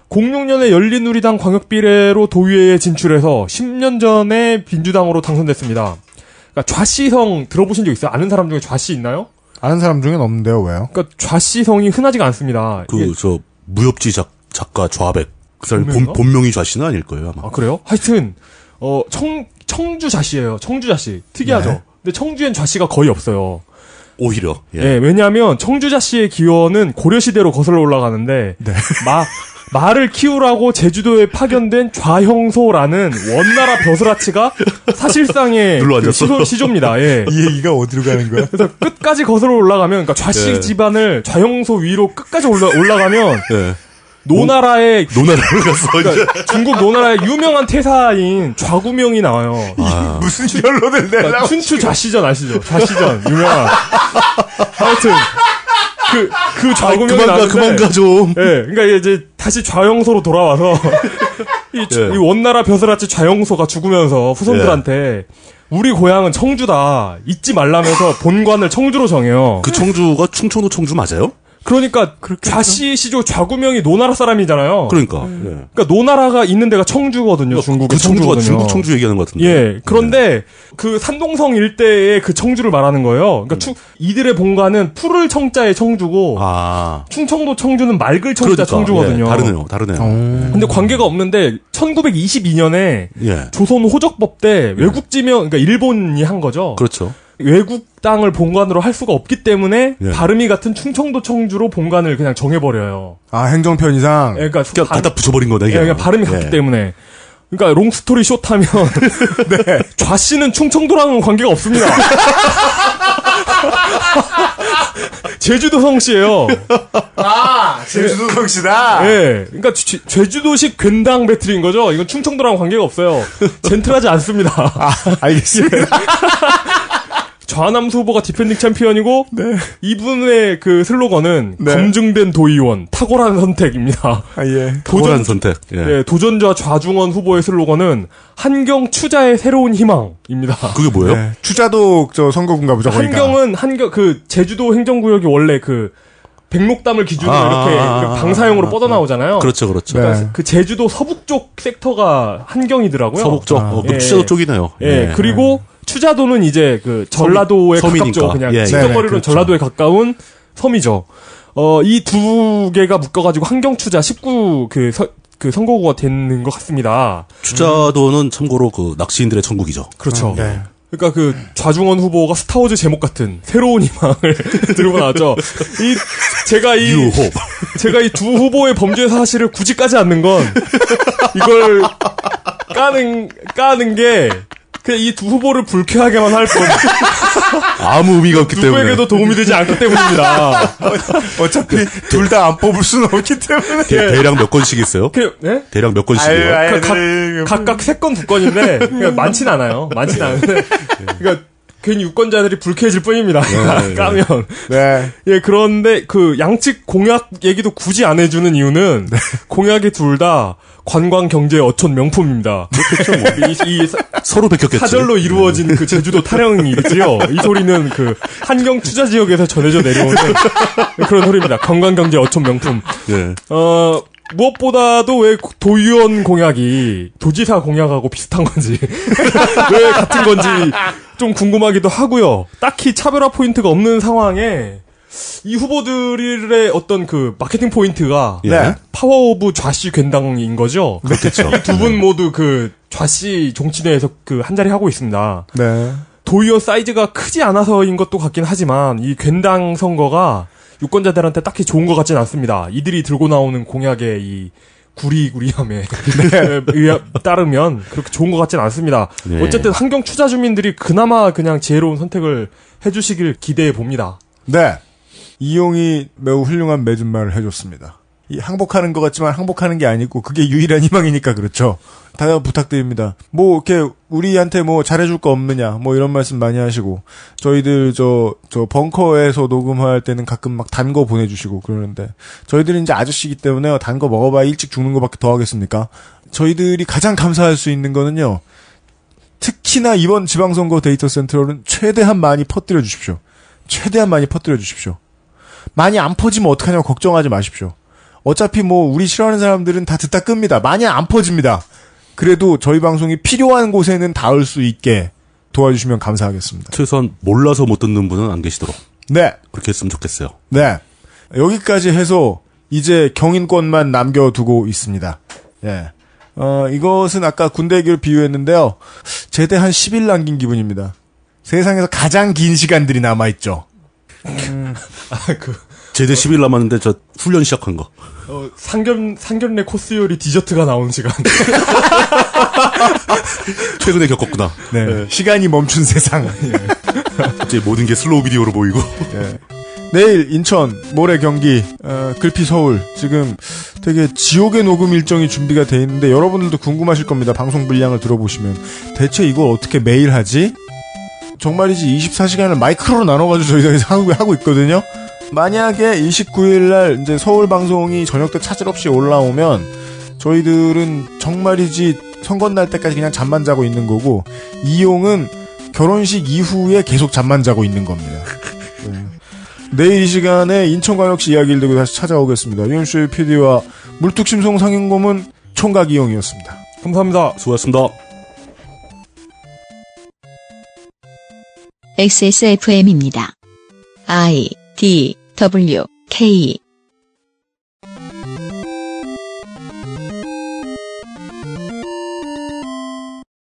06년에 열린우리당 광역비례로 도의회에 진출해서 10년 전에 민주당으로 당선됐습니다. 그러니까 좌씨성 들어보신 적 있어요? 아는 사람 중에 좌씨 있나요? 아는 사람 중엔 없는데요, 왜요? 그러니까 좌씨성이 흔하지가 않습니다. 무협지 작가 좌백. 그 사람 본명인가? 본명이 좌씨는 아닐 거예요, 아마. 아, 그래요? 하여튼, 청주 좌씨예요. 청주 좌씨. 특이하죠? 네. 근데 청주엔 좌씨가 거의 없어요. 오히려. 예, 왜냐하면 청주 좌씨의 기원은 고려시대로 거슬러 올라가는데, 네. 말을 키우라고 제주도에 파견된 좌형소라는 원나라 벼슬아치가 사실상의 눌러앉았어. 시조입니다. 예. 이 얘기가 어디로 가는 거야? 그래서 끝까지 거슬러 올라가면, 그러니까 좌씨 예. 집안을 좌형소 위로 끝까지 올라가면, 예. 노나라의 노나라로 갔어. 그러니까 중국 노나라의 유명한 태사인 좌구명이 나와요. 무슨 결론을 그러니까 내려고. 춘추 좌시전 아시죠? 좌시전 유명한. 하여튼 그 좌구명이 나왔는데. 그만 가 좀. 예, 그러니까 이제 다시 좌영소로 돌아와서 이 원나라 벼슬아치 좌영소가 죽으면서 후손들한테 우리 고향은 청주다 잊지 말라면서 본관을 청주로 정해요. 그 청주가 충청도 청주 맞아요? 그러니까 좌씨 시조 좌구명이 노나라 사람이잖아요. 그러니까. 그러니까 노나라가 있는 데가 청주거든요. 중국의 그 청주가 청주거든요. 중국 청주 얘기하는 것 같은데. 예. 그런데 그 산동성 일대의 그 청주를 말하는 거예요. 그러니까 이들의 본관은 푸를 청자의 청주고 충청도 청주는 맑을 청자 청주거든요. 예, 다르네요. 근데 관계가 없는데 1922년에 예. 조선 호적법 때 외국 지명 그러니까 일본이 한 거죠. 그렇죠. 외국 땅을 본관으로 할 수가 없기 때문에 예. 발음이 같은 충청도 청주로 본관을 그냥 정해버려요. 아, 행정편이상. 예, 그러니까 갖다 붙여버린 거다, 이게. 예, 그냥 발음이 같기 때문에. 그러니까 롱스토리 숏하면 네. 좌씨는 충청도랑은 관계가 없습니다. 제주도 성씨예요. 아, 제주도 성씨다. 예, 그러니까 제주도식 괜당 배틀인 거죠. 이건 충청도랑 관계가 없어요. 젠틀하지 않습니다. 아, 알겠습니다. 좌남수 후보가 디펜딩 챔피언이고 이분의 그 슬로건은 검증된 도의원 탁월한 선택입니다. 아, 예. 탁월한 선택. 예, 도전자 좌중원 후보의 슬로건은 한경 추자의 새로운 희망입니다. 그게 뭐예요? 네. 추자도 선거군가 보죠. 한경은 그 제주도 행정구역이 원래 그 백록담을 기준으로 이렇게 방사형으로 뻗어나오잖아요. 그렇죠. 그러니까 그 제주도 서북쪽 섹터가 한경이더라고요. 서북쪽. 그럼 추자도 쪽이네요. 예, 그리고 추자도는 이제 그 전라도에 가깝죠. 그냥 직접거리로 전라도에 가까운 섬이죠. 이 두 개가 묶어가지고 한경추자 19 그 선거구가 되는 것 같습니다. 추자도는 참고로 그 낚시인들의 천국이죠. 그렇죠. 그러니까 그 좌중원 후보가 스타워즈 제목 같은 새로운 희망을 들고 나왔죠. 제가 이 두 후보의 범죄 사실을 굳이 까지 않는 건 이걸 까는 게 그냥 이 두 후보를 불쾌하게만 할 뿐. 아무 의미가 없기 때문에. 누구에게도 도움이 되지 않기 때문입니다. 어차피 둘 다 안 뽑을 수는 없기 때문에. 대략 몇 건씩 있어요? 네? 대략 몇 건씩이에요? 각각 3건, 2건인데, 많진 않아요. 많진 않은데. 그러니까, 괜히 유권자들이 불쾌해질 뿐입니다. 네. 까면. 네. 예, 그런데 그 양측 공약 얘기도 굳이 안 해주는 이유는 공약이 둘 다 관광 경제 어촌 명품입니다. 그렇죠, 뭐. 이 서로 베꼈겠지. 사절로 이루어진 그 제주도 타령이지요. 이 소리는 그 한경 투자 지역에서 전해져 내려오는 그런 소리입니다. 관광 경제 어촌 명품. 예. 무엇보다도 왜 도의원 공약이 도지사 공약하고 비슷한 건지 왜 같은 건지 좀 궁금하기도 하고요. 딱히 차별화 포인트가 없는 상황에 이 후보들의 어떤 그 마케팅 포인트가 네. 파워 오브 좌씨 괜당인 거죠. 그렇겠죠. 이 두 분 모두 그 좌씨 정치내에서 그 한 자리 하고 있습니다. 네. 도의원 사이즈가 크지 않아서인 것도 같긴 하지만 이 괜당 선거가 유권자들한테 딱히 좋은 것 같진 않습니다. 이들이 들고 나오는 공약의 이 구리구리함에 따르면 그렇게 좋은 것 같진 않습니다. 네. 어쨌든 환경 투자 주민들이 그나마 그냥 지혜로운 선택을 해주시길 기대해 봅니다. 네. 이용이 매우 훌륭한 맺은말을 해줬습니다. 이 항복하는 것 같지만 항복하는 게 아니고 그게 유일한 희망이니까 그렇죠. 다들 부탁드립니다. 뭐 이렇게 우리한테 뭐 잘해줄 거 없느냐 뭐 이런 말씀 많이 하시고 저희들 저 벙커에서 녹음할 때는 가끔 막 단 거 보내주시고 그러는데 저희들은 이제 아저씨기 때문에 단 거 먹어봐야 일찍 죽는 거밖에 더 하겠습니까? 저희들이 가장 감사할 수 있는 거는요. 특히나 이번 지방선거 데이터 센트럴은 최대한 많이 퍼뜨려 주십시오. 최대한 많이 퍼뜨려 주십시오. 많이 안 퍼지면 어떡하냐고 걱정하지 마십시오. 어차피 뭐 우리 싫어하는 사람들은 다 듣다 끕니다. 많이 안 퍼집니다. 그래도 저희 방송이 필요한 곳에는 닿을 수 있게 도와주시면 감사하겠습니다. 최소한 몰라서 못 듣는 분은 안 계시도록. 네. 그렇게 했으면 좋겠어요. 네. 여기까지 해서 이제 경인권만 남겨두고 있습니다. 예. 이것은 아까 군대 얘기를 비유했는데요. 제대 한 10일 남긴 기분입니다. 세상에서 가장 긴 시간들이 남아있죠. 제대 10일 남았는데 저 훈련 시작한 거. 상견례 코스 요리 디저트가 나오는 시간. 최근에 겪었구나. 네. 네. 시간이 멈춘 세상. 이제 모든 게 슬로우 비디오로 보이고. 네. 내일 인천, 모레 경기, 글피 서울. 지금 되게 지옥의 녹음 일정이 준비가 돼 있는데 여러분들도 궁금하실 겁니다. 방송 분량을 들어보시면. 대체 이걸 어떻게 매일 하지? 정말이지 24시간을 마이크로로 나눠가지고 저희가 하고 있거든요. 만약에 29일날 이제 서울 방송이 저녁 때 차질 없이 올라오면 저희들은 정말이지 선거 날 때까지 그냥 잠만 자고 있는 거고 이용은 결혼식 이후에 계속 잠만 자고 있는 겁니다. 네. 내일 이 시간에 인천광역시 이야기를 들고 다시 찾아오겠습니다. 윤슈 PD와 물뚝심송 상인고문 총각 이용이었습니다. 감사합니다. 수고하셨습니다. XSFM입니다. I, D, W, K